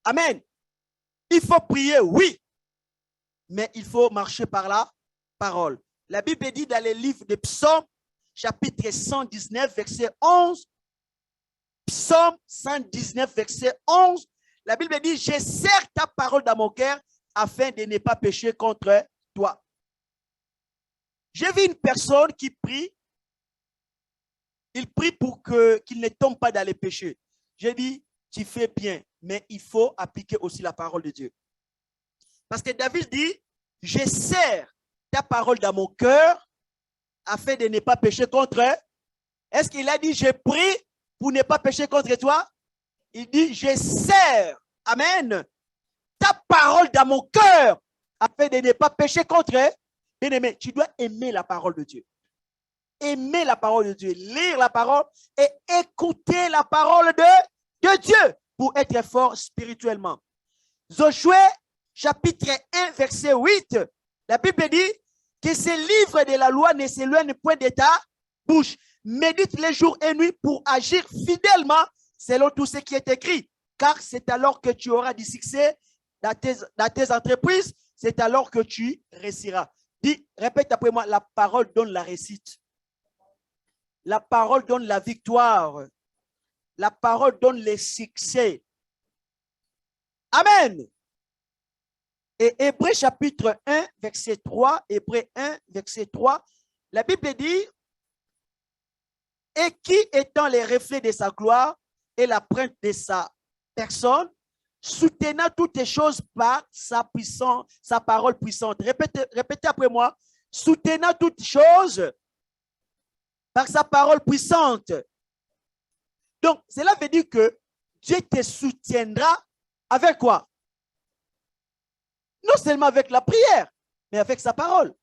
Amen. Il faut prier, oui, mais il faut marcher par la parole. La Bible dit dans le livre de Psaume, chapitre 119, verset 11, Psaume 119, verset 11, la Bible dit, je serre ta parole dans mon cœur afin de ne pas pécher contre toi. J'ai vu une personne qui prie, il prie pour qu'il ne tombe pas dans les péchés. J'ai dit, tu fais bien, mais il faut appliquer aussi la parole de Dieu. Parce que David dit, je serre ta parole dans mon cœur afin de ne pas pécher contre. Est-ce qu'il a dit, je prie pour ne pas pécher contre toi? Il dit, je serre, amen, ta parole dans mon cœur afin de ne pas pécher contre. Bien-aimé, tu dois aimer la parole de Dieu. Aimer la parole de Dieu, lire la parole et écouter la parole de Dieu pour être fort spirituellement. Josué, chapitre 1, verset 8, la Bible dit que ce livre de la loi ne s'éloigne point de ta bouche. Médite les jours et nuits pour agir fidèlement selon tout ce qui est écrit. Car c'est alors que tu auras du succès dans tes entreprises, c'est alors que tu réussiras. Dis, répète après moi, la parole donne la réussite. La parole donne la victoire. La parole donne le succès. Amen. Et Hébreux chapitre 1, verset 3, Hébreux 1, verset 3, la Bible dit, et qui étant les reflets de sa gloire et la preuve de sa personne, soutenant toutes les choses par sa puissance, sa parole puissante. Répétez après moi, soutenant toutes choses par sa parole puissante. Donc, cela veut dire que Dieu te soutiendra avec quoi? Non seulement avec la prière, mais avec sa parole.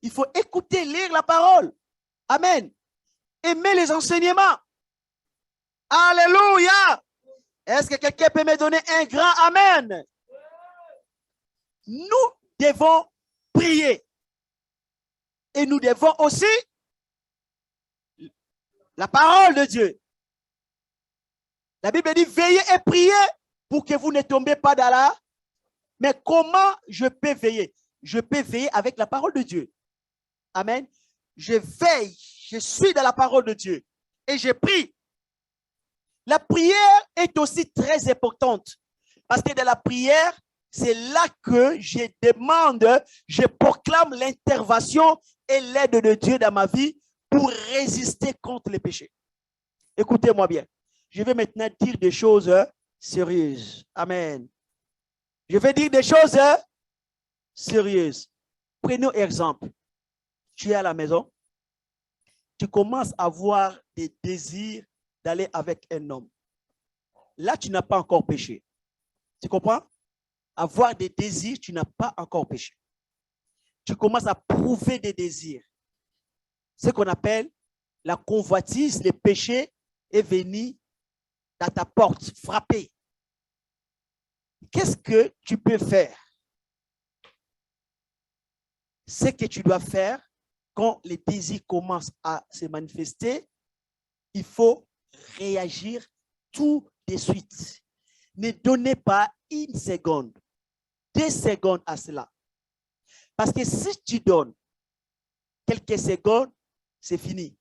Il faut écouter, lire la parole. Amen. Aimer les enseignements. Alléluia. Est-ce que quelqu'un peut me donner un grand amen? Nous devons prier. Et nous devons aussi la parole de Dieu. La Bible dit, veillez et priez pour que vous ne tombez pas dans la... Mais comment je peux veiller? Je peux veiller avec la parole de Dieu. Amen. Je veille, je suis dans la parole de Dieu et je prie. La prière est aussi très importante parce que dans la prière, c'est là que je demande, je proclame l'intervention et l'aide de Dieu dans ma vie pour résister contre les péchés. Écoutez-moi bien. Je vais maintenant dire des choses sérieuses. Amen. Je vais dire des choses sérieuses. Prenons exemple. Tu es à la maison. Tu commences à avoir des désirs d'aller avec un homme. Là, tu n'as pas encore péché. Tu comprends? Avoir des désirs, tu n'as pas encore péché. Tu commences à prouver des désirs. Ce qu'on appelle la convoitise, le péché est venu dans ta porte, frapper. Qu'est-ce que tu peux faire? Ce que tu dois faire quand les désirs commencent à se manifester, il faut réagir tout de suite. Ne donnez pas une seconde, 2 secondes à cela. Parce que si tu donnes quelques secondes, c'est fini.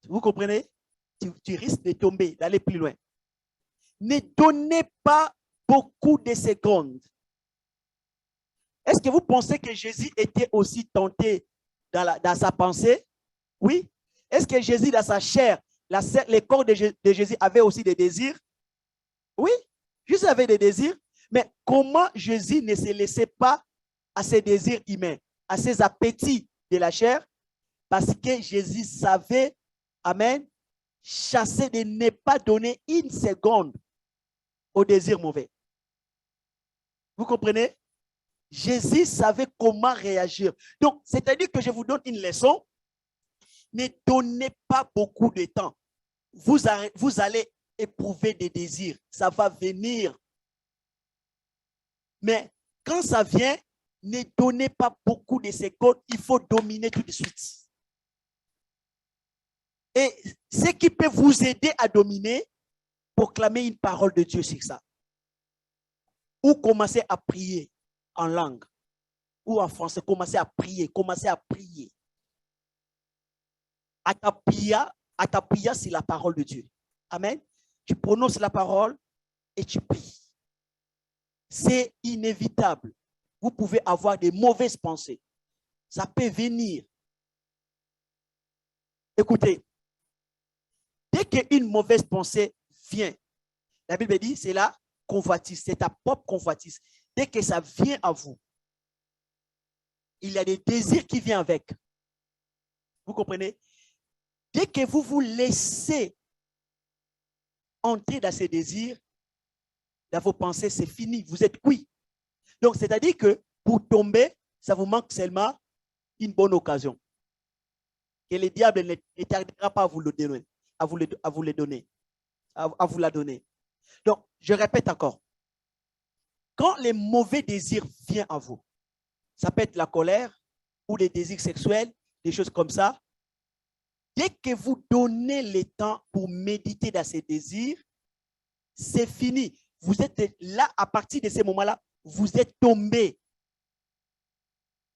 Vous comprenez? Tu risques de tomber, d'aller plus loin. Ne donnez pas beaucoup de secondes. Est-ce que vous pensez que Jésus était aussi tenté dans sa pensée? Oui. Est-ce que Jésus, dans sa chair, le corps de Jésus avait aussi des désirs? Oui. Jésus avait des désirs. Mais comment Jésus ne se laissait pas à ses désirs humains, à ses appétits de la chair? Parce que Jésus savait, amen, chasser de ne pas donner une seconde au désir mauvais. Vous comprenez? Jésus savait comment réagir. Donc, c'est-à-dire que je vous donne une leçon. Ne donnez pas beaucoup de temps. Vous allez éprouver des désirs. Ça va venir. Mais quand ça vient, ne donnez pas beaucoup de secondes. Il faut dominer tout de suite. Et ce qui peut vous aider à dominer, proclamer une parole de Dieu sur ça. Ou commencer à prier en langue. Ou en français, commencer à prier. Commencer à prier. Atapia, c'est la parole de Dieu. Amen. Tu prononces la parole et tu pries. C'est inévitable. Vous pouvez avoir des mauvaises pensées. Ça peut venir. Écoutez, dès qu'une mauvaise pensée vient, la Bible dit, c'est la convoitise, c'est ta propre convoitise. Dès que ça vient à vous, il y a des désirs qui viennent avec. Vous comprenez? Dès que vous vous laissez entrer dans ces désirs, dans vos pensées, c'est fini. Vous êtes cuit. Donc, c'est-à-dire que pour tomber, ça vous manque seulement une bonne occasion. Et le diable ne tardera pas à vous le donner, à vous la donner. Donc, je répète encore. Quand les mauvais désirs viennent à vous, ça peut être la colère ou les désirs sexuels, des choses comme ça. Dès que vous donnez le temps pour méditer dans ces désirs, c'est fini. Vous êtes là, à partir de ces moments-là, vous êtes tombé.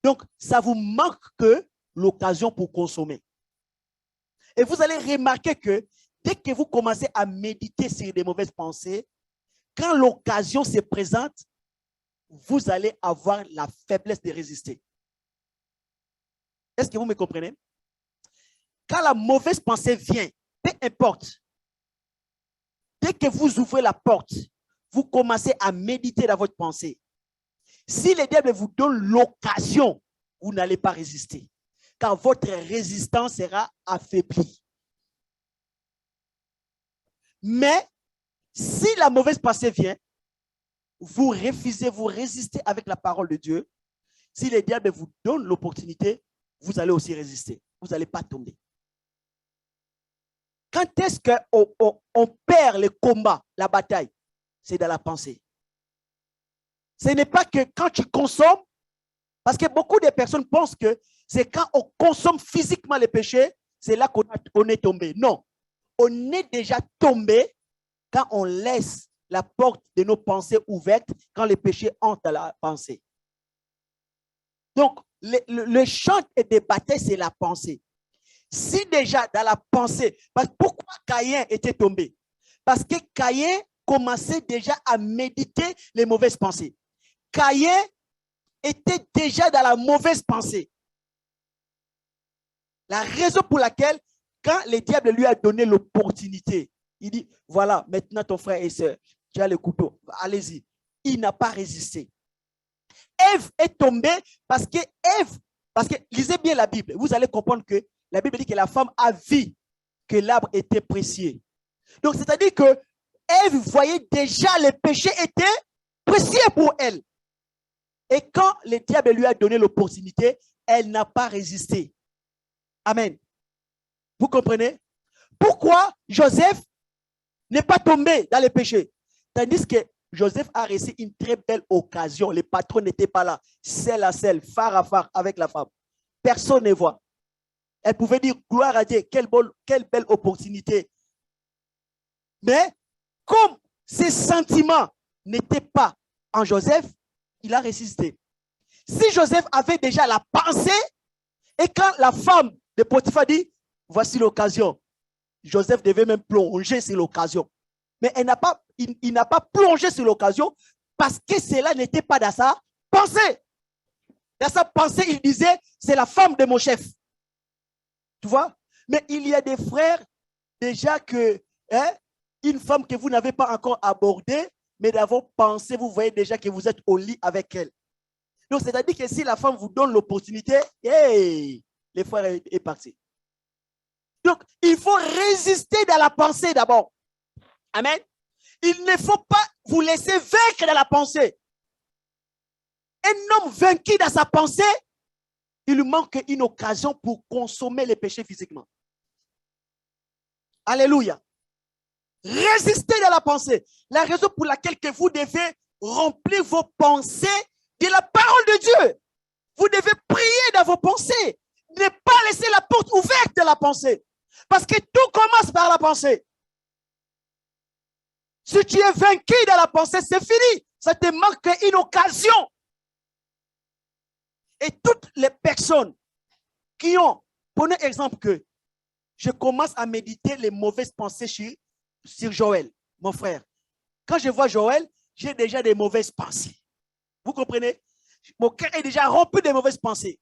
Donc, ça vous manque que l'occasion pour consommer. Et vous allez remarquer que dès que vous commencez à méditer sur des mauvaises pensées, quand l'occasion se présente, vous allez avoir la faiblesse de résister. Est-ce que vous me comprenez? Quand la mauvaise pensée vient, peu importe, dès que vous ouvrez la porte, vous commencez à méditer dans votre pensée. Si le diable vous donne l'occasion, vous n'allez pas résister, car votre résistance sera affaiblie. Mais si la mauvaise pensée vient, vous refusez, vous résistez avec la parole de Dieu. Si le diable vous donne l'opportunité, vous allez aussi résister. Vous n'allez pas tomber. Quand est-ce qu'on perd le combat, la bataille? C'est dans la pensée. Ce n'est pas que quand tu consommes, parce que beaucoup de personnes pensent que c'est quand on consomme physiquement les péchés, c'est là qu'on est tombé. Non, on est déjà tombé quand on laisse la porte de nos pensées ouverte, quand les péchés entrent dans la pensée. Donc, le champ de bataille, c'est la pensée. Si déjà dans la pensée, pourquoi Caïn était tombé? Parce que Caïn commençait déjà à méditer les mauvaises pensées. Caïn était déjà dans la mauvaise pensée. La raison pour laquelle, quand le diable lui a donné l'opportunité, il dit, voilà, maintenant ton frère et soeur, tu as le couteau, allez-y. Il n'a pas résisté. Ève est tombée parce que lisez bien la Bible, vous allez comprendre que la Bible dit que la femme a vu que l'arbre était précieux. Donc, c'est-à-dire que Ève voyait déjà le péché était précieux pour elle. Et quand le diable lui a donné l'opportunité, elle n'a pas résisté. Amen. Vous comprenez? Pourquoi Joseph n'est pas tombé dans le péché? Tandis que Joseph a reçu une très belle occasion. Le patron n'était pas là. Seul à seul, phare à phare avec la femme. Personne ne voit. Elle pouvait dire, gloire à Dieu, quelle belle opportunité. Mais comme ses sentiments n'étaient pas en Joseph, il a résisté. Si Joseph avait déjà la pensée, et quand la femme de Potiphar dit, voici l'occasion, Joseph devait même plonger sur l'occasion. Mais il n'a pas plongé sur l'occasion parce que cela n'était pas dans sa pensée. Dans sa pensée, il disait, c'est la femme de mon chef. Tu vois? Mais il y a des frères, déjà que une femme que vous n'avez pas encore abordée, mais dans vos pensées, vous voyez déjà que vous êtes au lit avec elle. Donc, c'est-à-dire que si la femme vous donne l'opportunité, hey, le frère est parti. Donc, il faut résister dans la pensée d'abord. Amen. Il ne faut pas vous laisser vaincre dans la pensée. Un homme vaincu dans sa pensée, il lui manque une occasion pour consommer les péchés physiquement. Alléluia. Résistez dans la pensée. La raison pour laquelle que vous devez remplir vos pensées de la parole de Dieu. Vous devez prier dans vos pensées. Ne pas laisser la porte ouverte de la pensée. Parce que tout commence par la pensée. Si tu es vaincu dans la pensée, c'est fini. Ça te manque une occasion. Et toutes les personnes qui ont, prenez exemple que je commence à méditer les mauvaises pensées sur Joël, mon frère. Quand je vois Joël, j'ai déjà des mauvaises pensées. Vous comprenez? Mon cœur est déjà rempli de mauvaises pensées.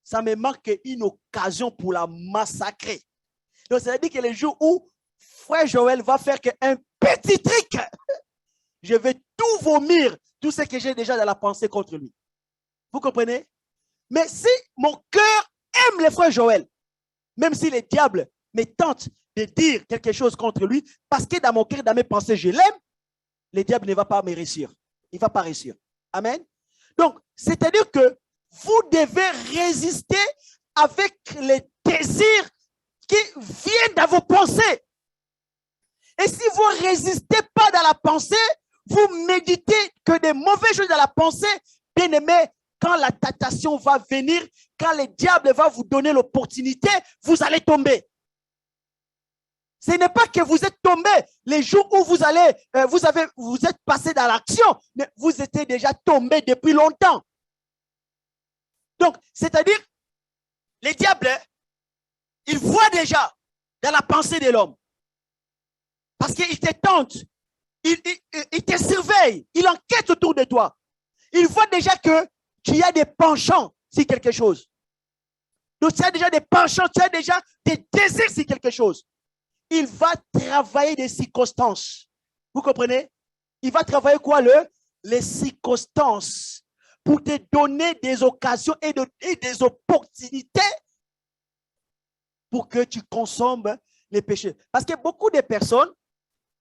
Ça me manque une occasion pour la massacrer. Donc, ça veut dire que le jour où frère Joël va faire un petit truc, je vais tout vomir, tout ce que j'ai déjà dans la pensée contre lui. Vous comprenez? Mais si mon cœur aime le frère Joël, même si le diable me tente de dire quelque chose contre lui, parce que dans mon cœur, dans mes pensées, je l'aime, le diable ne va pas me réussir. Il ne va pas réussir. Amen. Donc, c'est-à-dire que vous devez résister avec les désirs qui viennent dans vos pensées. Et si vous ne résistez pas dans la pensée, vous méditez que des mauvaises choses dans la pensée, bien aimé, quand la tentation va venir, quand le diable va vous donner l'opportunité, vous allez tomber. Ce n'est pas que vous êtes tombé les jours où vous êtes passé dans l'action, mais vous étiez déjà tombé depuis longtemps. Donc, c'est-à-dire, le diable, il voit déjà dans la pensée de l'homme. Parce qu'il te tente, il te surveille, il enquête autour de toi. Il voit déjà que tu as des penchants sur quelque chose. Donc, tu as déjà des penchants, tu as déjà des désirs sur quelque chose. Il va travailler des circonstances. Vous comprenez? Il va travailler quoi? Les circonstances pour te donner des occasions et des opportunités pour que tu consommes les péchés. Parce que beaucoup de personnes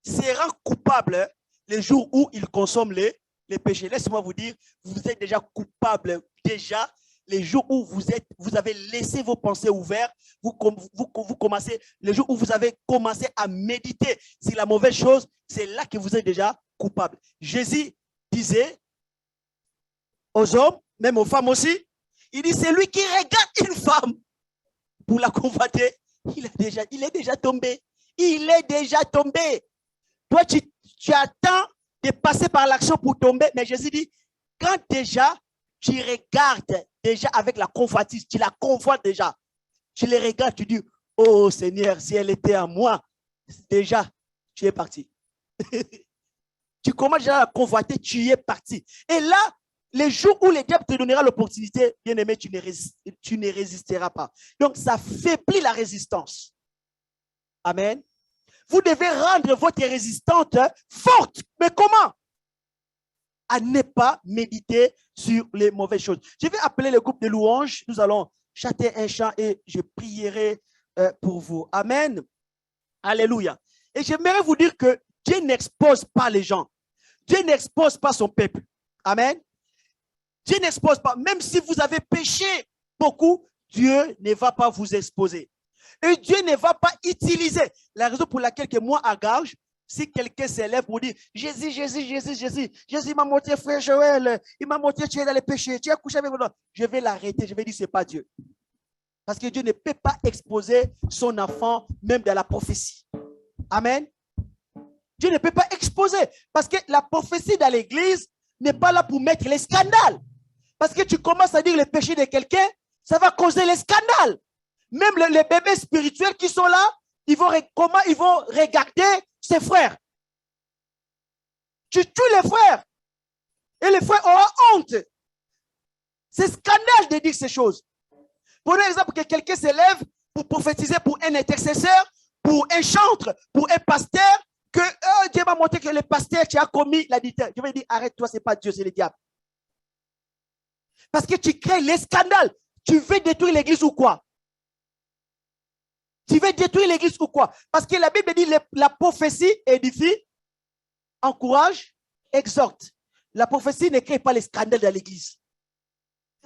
se rendent coupables les jours où ils consomment les péchés. Laissez-moi vous dire, vous êtes déjà coupable déjà les jours où vous avez laissé vos pensées ouvertes, vous commencez, les jours où vous avez commencé à méditer sur la mauvaise chose, c'est là que vous êtes déjà coupable. Jésus disait aux hommes, même aux femmes aussi, il dit, c'est lui qui regarde une femme pour la convoiter, il est déjà tombé. Il est déjà tombé. Toi, tu attends de passer par l'action pour tomber, mais Jésus dit, quand déjà tu regardes déjà avec la convoitise, tu la convoites déjà. Tu les regardes, tu dis, oh Seigneur, si elle était à moi, déjà, tu es parti. Tu commences déjà à la convoiter, tu es parti. Et là, les jours où le diable te donnera l'opportunité, bien aimé, tu ne résisteras pas. Donc, ça faiblit la résistance. Amen. Vous devez rendre votre résistance forte. Mais comment? À ne pas méditer sur les mauvaises choses. Je vais appeler le groupe de louanges. Nous allons chanter un chant et je prierai pour vous. Amen. Alléluia. Et j'aimerais vous dire que Dieu n'expose pas les gens. Dieu n'expose pas son peuple. Amen. Dieu n'expose pas. Même si vous avez péché beaucoup, Dieu ne va pas vous exposer. Et Dieu ne va pas utiliser. La raison pour laquelle que moi, à Gage, si quelqu'un s'élève pour dire Jésus m'a montré frère Joël, il m'a montré tu es dans les péchés, tu as couché avec moi. Je vais l'arrêter, je vais dire ce n'est pas Dieu. Parce que Dieu ne peut pas exposer son enfant même dans la prophétie. Amen. Dieu ne peut pas exposer. Parce que la prophétie dans l'église n'est pas là pour mettre les scandales. Parce que tu commences à dire le péché de quelqu'un, ça va causer les scandales. Même les bébés spirituels qui sont là, comment ils vont regarder ses frères. Tu tues les frères. Et les frères auront honte. C'est scandale de dire ces choses. Prenez l'exemple que quelqu'un s'élève pour prophétiser pour un intercesseur, pour un chantre, pour un pasteur, que Dieu m'a montré que le pasteur qui a commis l'adultère. Je vais dire, arrête-toi, ce n'est pas Dieu, c'est le diable. Parce que tu crées les scandales. Tu veux détruire l'église ou quoi? Tu veux détruire l'église ou quoi? Parce que la Bible dit la prophétie édifie, encourage, exhorte. La prophétie ne crée pas les scandales dans l'église.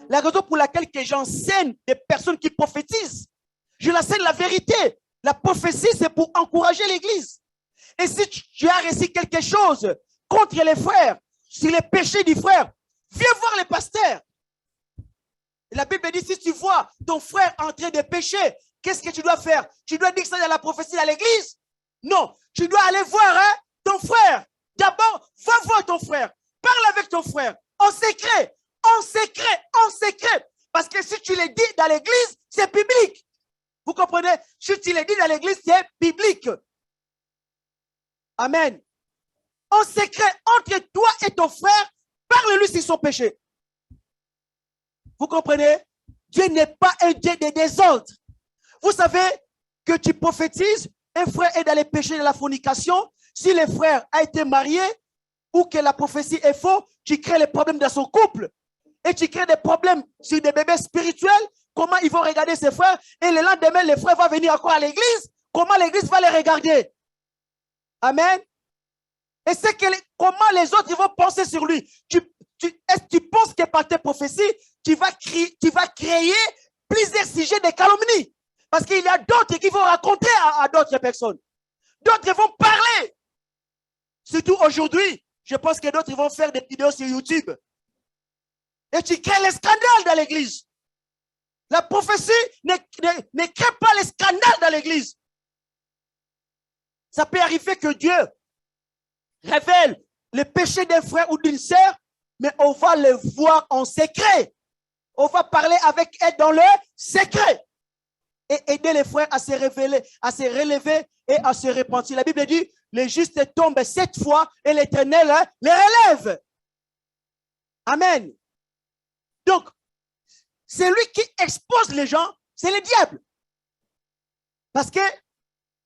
La raison pour laquelle que j'enseigne des personnes qui prophétisent, je l'enseigne la vérité. La prophétie, c'est pour encourager l'église. Et si tu as reçu quelque chose contre les frères, sur les péchés du frère, viens voir les pasteurs. La Bible dit, si tu vois ton frère en train de pécher, qu'est-ce que tu dois faire? Tu dois dire ça dans la prophétie dans l'église? Non, tu dois aller voir ton frère. D'abord, va voir ton frère. Parle avec ton frère en secret, en secret, en secret. Parce que si tu le dis dans l'église, c'est public. Vous comprenez? Si tu le dis dans l'église, c'est public. Amen. En secret, entre toi et ton frère, parle-lui sur son péché. Vous comprenez? Dieu n'est pas un Dieu de désordre. Vous savez que tu prophétises, un frère est dans les péchés de la fornication. Si le frère a été marié ou que la prophétie est fausse, tu crées les problèmes dans son couple. Et tu crées des problèmes sur des bébés spirituels. Comment ils vont regarder ses frères? Et le lendemain, le frère va venir encore à l'église. Comment l'église va les regarder? Amen. Et c'est comment les autres ils vont penser sur lui. Est-ce que tu penses que par tes prophéties, tu vas créer plusieurs sujets de calomnie? Parce qu'il y a d'autres qui vont raconter à d'autres personnes. D'autres vont parler. Surtout aujourd'hui, je pense que d'autres vont faire des vidéos sur YouTube. Et tu crées les scandales dans l'église. La prophétie ne crée pas les scandales dans l'église. Ça peut arriver que Dieu révèle le péché d'un frère ou d'une sœur, mais on va le voir en secret. On va parler avec elle dans le secret. Et aider les frères à se révéler, à se relever et à se repentir. La Bible dit, les justes tombent 7 fois et l'Éternel les relève. Amen. Donc, celui qui expose les gens, c'est le diable. Parce que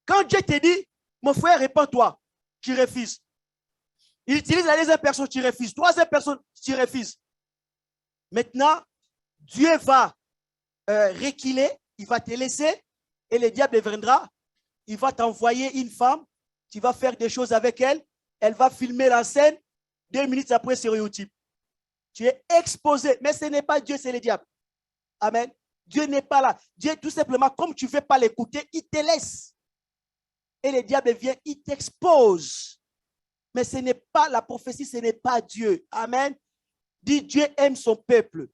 quand Dieu te dit, mon frère, répands-toi, tu refuses. Il utilise la deuxième personne, tu refuses. Troisième personne, tu refuses. Maintenant, Dieu va reculer, il va te laisser et le diable viendra. Il va t'envoyer une femme, tu vas faire des choses avec elle, elle va filmer la scène, 2 minutes après sur YouTube. Tu es exposé, mais ce n'est pas Dieu, c'est le diable. Amen. Dieu n'est pas là. Dieu, tout simplement, comme tu ne veux pas l'écouter, il te laisse. Et le diable vient, il t'expose. Mais ce n'est pas la prophétie, ce n'est pas Dieu. Amen. Dis, Dieu aime son peuple.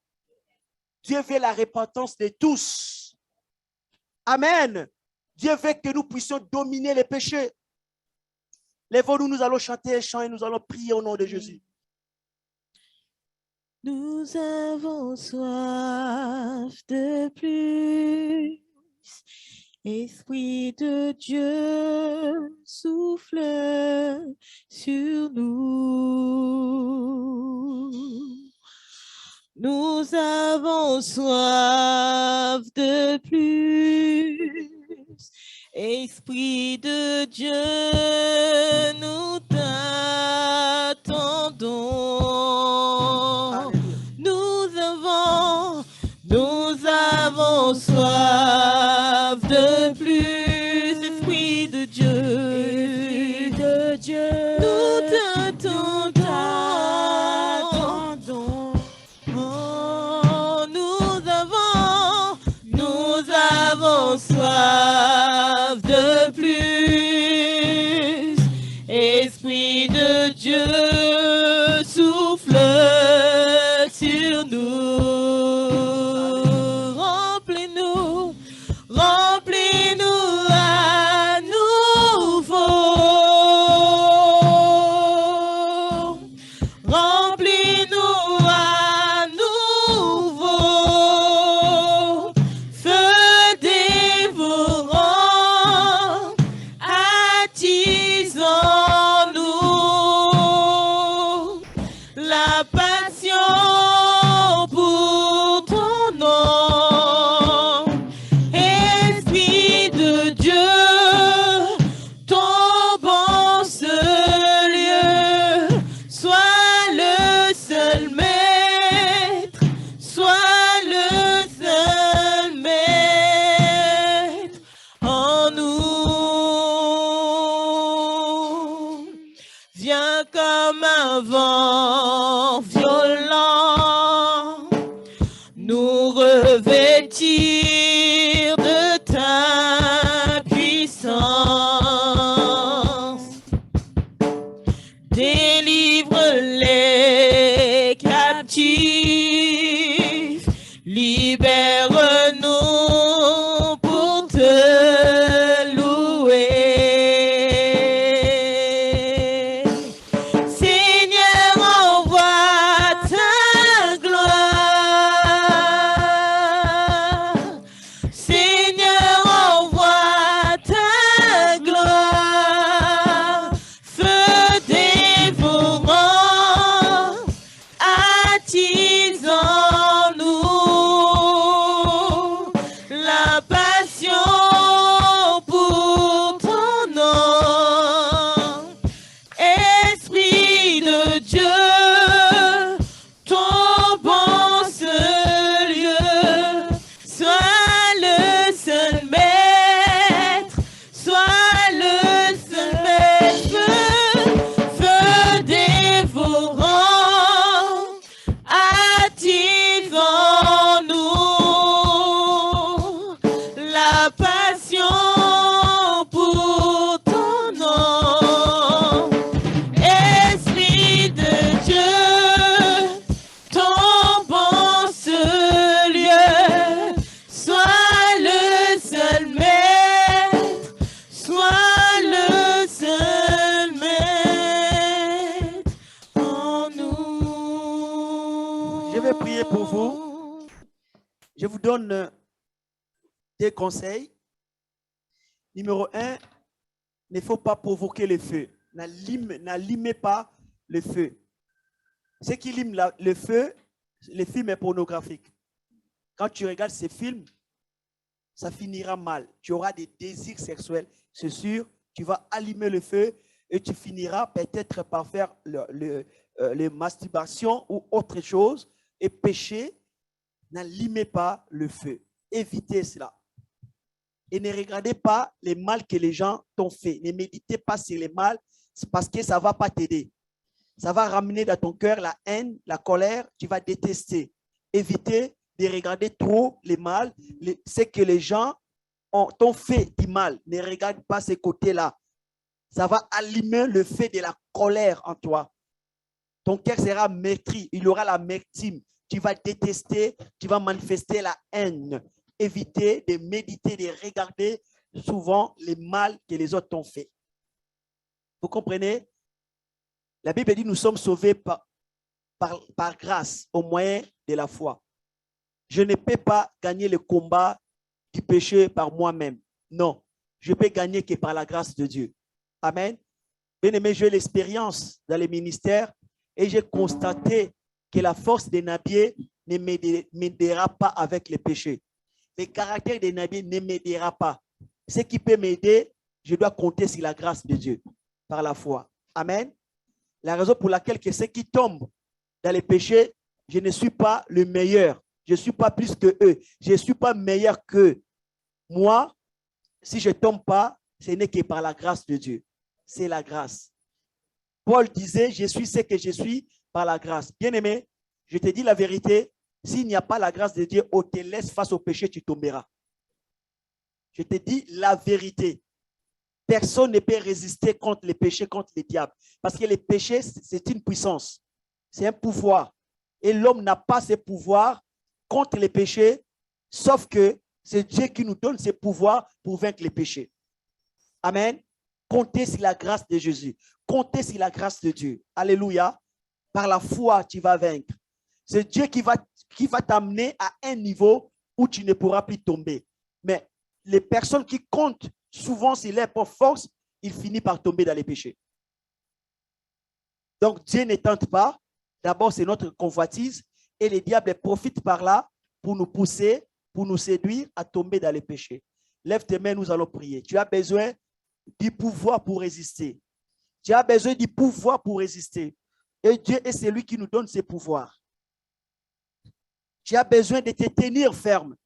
Dieu veut la repentance de tous. Amen. Dieu veut que nous puissions dominer les péchés. Lèvons-nous, nous allons chanter un chant et nous allons prier au nom de Jésus. Nous avons soif de plus. Esprit de Dieu, souffle sur nous. Nous avons soif de plus. Esprit de Dieu, nous t'attendons. Nous avons soif de plus, Esprit de Dieu, nous t'attendons. Oh, nous avons soif de plus, Esprit comme un vent violent, nous revêtir de ta puissance. Délivre les captifs, libère-nous pour te louer. Seigneur, envoie ta gloire. Seigneur, envoie ta gloire. Feu dévorant, attisons-nous la passion pour ton nom. Esprit de Dieu, ton bon seul lieu, sois le seul maître, sois le seul maître, feu dévorant, attisons-nous la passion pour ton nom. Esprit de Dieu, ton bon seul lieu, sois le seul maître, sois le seul maître en nous. Je vais prier pour vous. Je vous donne des conseils. Numéro 1, il ne faut pas provoquer le feu. N'allumez pas le feu. Ce qui allume le feu, les films pornographiques. Quand tu regardes ces films, ça finira mal. Tu auras des désirs sexuels, c'est sûr. Tu vas allumer le feu et tu finiras peut-être par faire les masturbations ou autre chose et pécher. N'allumez pas le feu. Évitez cela. Et ne regardez pas les mal que les gens t'ont fait. Ne méditez pas sur les mal, c'est parce que ça ne va pas t'aider. Ça va ramener dans ton cœur la haine, la colère, tu vas détester. Évitez de regarder trop les mal, ce que les gens t'ont fait du mal. Ne regarde pas ces côtés-là. Ça va allumer le feu de la colère en toi. Ton cœur sera meurtri, il aura l'amertume. Tu vas détester, tu vas manifester la haine. Évitez de méditer, de regarder souvent les mal que les autres t'ont fait. Vous comprenez? La Bible dit nous sommes sauvés par grâce au moyen de la foi. Je ne peux pas gagner le combat du péché par moi-même. Non, je peux gagner que par la grâce de Dieu. Amen. Bien-aimé, j'ai l'expérience dans les ministères et j'ai constaté que la force des nabiers ne m'aidera pas avec les péchés. Le caractère des nabiers ne m'aidera pas. Ce qui peut m'aider, je dois compter sur la grâce de Dieu par la foi. Amen. La raison pour laquelle que ceux qui tombent dans les péchés, je ne suis pas le meilleur. Je ne suis pas plus que eux. Je ne suis pas meilleur qu'eux. Moi, si je ne tombe pas, ce n'est que par la grâce de Dieu. C'est la grâce. Paul disait, je suis ce que je suis par la grâce. Bien-aimé, je te dis la vérité, s'il n'y a pas la grâce de Dieu, on te laisse face au péché, tu tomberas. Je te dis la vérité. Personne ne peut résister contre les péchés, contre les diables. Parce que les péchés, c'est une puissance. C'est un pouvoir. Et l'homme n'a pas ce pouvoir contre les péchés, sauf que c'est Dieu qui nous donne ce pouvoir pour vaincre les péchés. Amen. Comptez sur la grâce de Jésus. Comptez sur la grâce de Dieu. Alléluia. Par la foi, tu vas vaincre. C'est Dieu qui va t'amener à un niveau où tu ne pourras plus tomber. Mais les personnes qui comptent souvent sur leur propre force, ils finissent par tomber dans les péchés. Donc Dieu ne tente pas. D'abord, c'est notre convoitise. Et les diables profitent par là pour nous pousser, pour nous séduire à tomber dans les péchés. Lève tes mains, nous allons prier. Tu as besoin du pouvoir pour résister. Tu as besoin du pouvoir pour résister. Et Dieu est celui qui nous donne ses pouvoirs. Tu as besoin de te tenir ferme.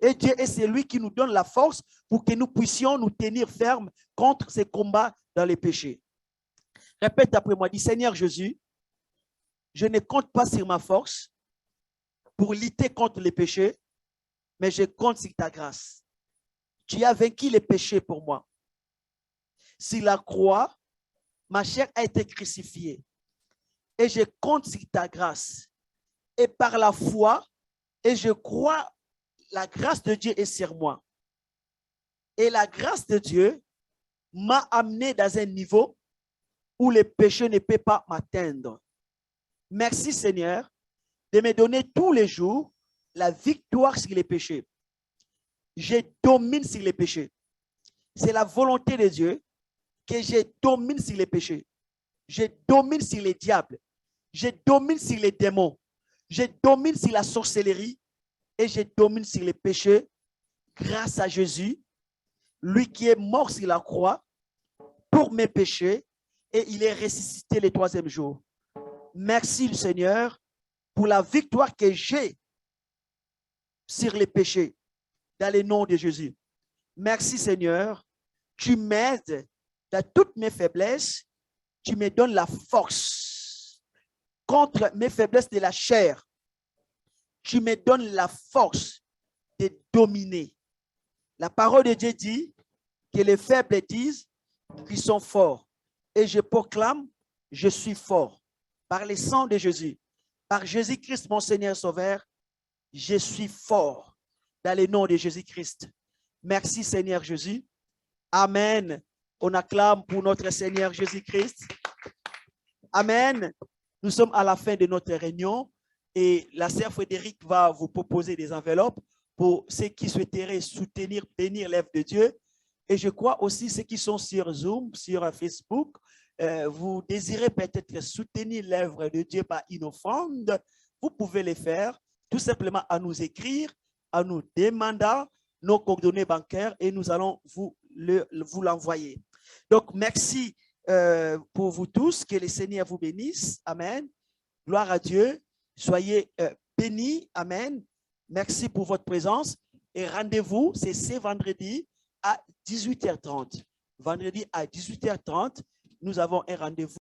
Et Dieu est celui qui nous donne la force pour que nous puissions nous tenir fermes contre ces combats dans les péchés. Répète après moi, dis Seigneur Jésus, je ne compte pas sur ma force pour lutter contre les péchés, mais je compte sur ta grâce. Tu as vaincu les péchés pour moi. Sur la croix, ma chair a été crucifiée et je compte sur ta grâce. Et par la foi, et je crois, la grâce de Dieu est sur moi. Et la grâce de Dieu m'a amené dans un niveau où les péchés ne peuvent pas m'atteindre. Merci Seigneur de me donner tous les jours la victoire sur les péchés. Je domine sur les péchés. C'est la volonté de Dieu que je domine sur les péchés. Je domine sur les diables. Je domine sur les démons. Je domine sur la sorcellerie et je domine sur les péchés grâce à Jésus, lui qui est mort sur la croix pour mes péchés et il est ressuscité le troisième jour. Merci Seigneur pour la victoire que j'ai sur les péchés dans le nom de Jésus. Merci Seigneur, tu m'aides dans toutes mes faiblesses, tu me donnes la force contre mes faiblesses de la chair. Tu me donnes la force de dominer. La parole de Dieu dit que les faibles disent qu'ils sont forts. Et je proclame, je suis fort. Par le sang de Jésus, par Jésus-Christ, mon Seigneur Sauveur, je suis fort dans le nom de Jésus-Christ. Merci Seigneur Jésus. Amen. On acclame pour notre Seigneur Jésus-Christ. Amen. Nous sommes à la fin de notre réunion et la sœur Frédérique va vous proposer des enveloppes pour ceux qui souhaiteraient soutenir, bénir l'œuvre de Dieu. Et je crois aussi ceux qui sont sur Zoom, sur Facebook, vous désirez peut-être soutenir l'œuvre de Dieu par une offrande, vous pouvez le faire tout simplement à nous écrire, à nous demander nos coordonnées bancaires et nous allons vous l'envoyer. Donc, merci pour vous tous. Que le Seigneur vous bénisse. Amen. Gloire à Dieu. Soyez bénis. Amen. Merci pour votre présence. Et rendez-vous, c'est ce vendredi à 18h30. Vendredi à 18h30, nous avons un rendez-vous.